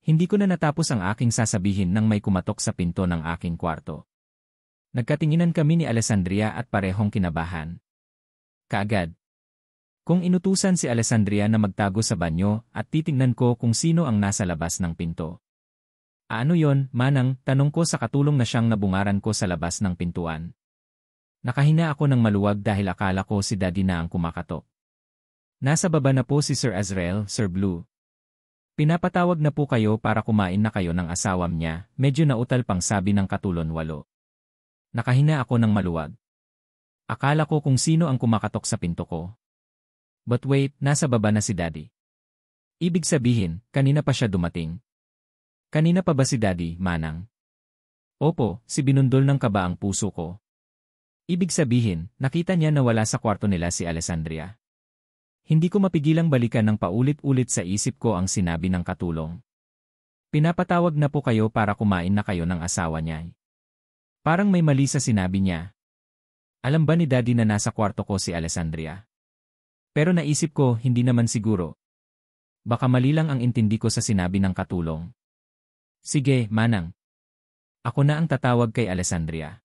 Hindi ko na natapos ang aking sasabihin nang may kumatok sa pinto ng aking kwarto. Nagkatinginan kami ni Alessandria at parehong kinabahan. Kaagad. Kung inutusan si Alessandria na magtago sa banyo at titingnan ko kung sino ang nasa labas ng pinto. Ano yon, manang, tanong ko sa katulong na siyang nabungaran ko sa labas ng pintuan. Nakahina ako ng maluwag dahil akala ko si Daddy na ang kumakatok. Nasa baba na po si Sir Azrael, Sir Blue. Pinapatawag na po kayo para kumain na kayo ng asawam niya, medyo nautal pang sabi ng katulon 8. Nakahina ako ng maluwag. Akala ko kung sino ang kumakatok sa pinto ko. But wait, nasa baba na si Daddy. Ibig sabihin, kanina pa siya dumating. Kanina pa ba si Daddy, manang? Opo, si binundol ng kaba ang puso ko. Ibig sabihin, nakita niya na wala sa kwarto nila si Alessandria. Hindi ko mapigilang balikan ng paulit-ulit sa isip ko ang sinabi ng katulong. Pinapatawag na po kayo para kumain na kayo ng asawa niya. Parang may mali sa sinabi niya. Alam ba ni Daddy na nasa kwarto ko si Alessandria? Pero naisip ko, hindi naman siguro. Baka mali lang ang intindi ko sa sinabi ng katulong. Sige, manang. Ako na ang tatawag kay Alessandria.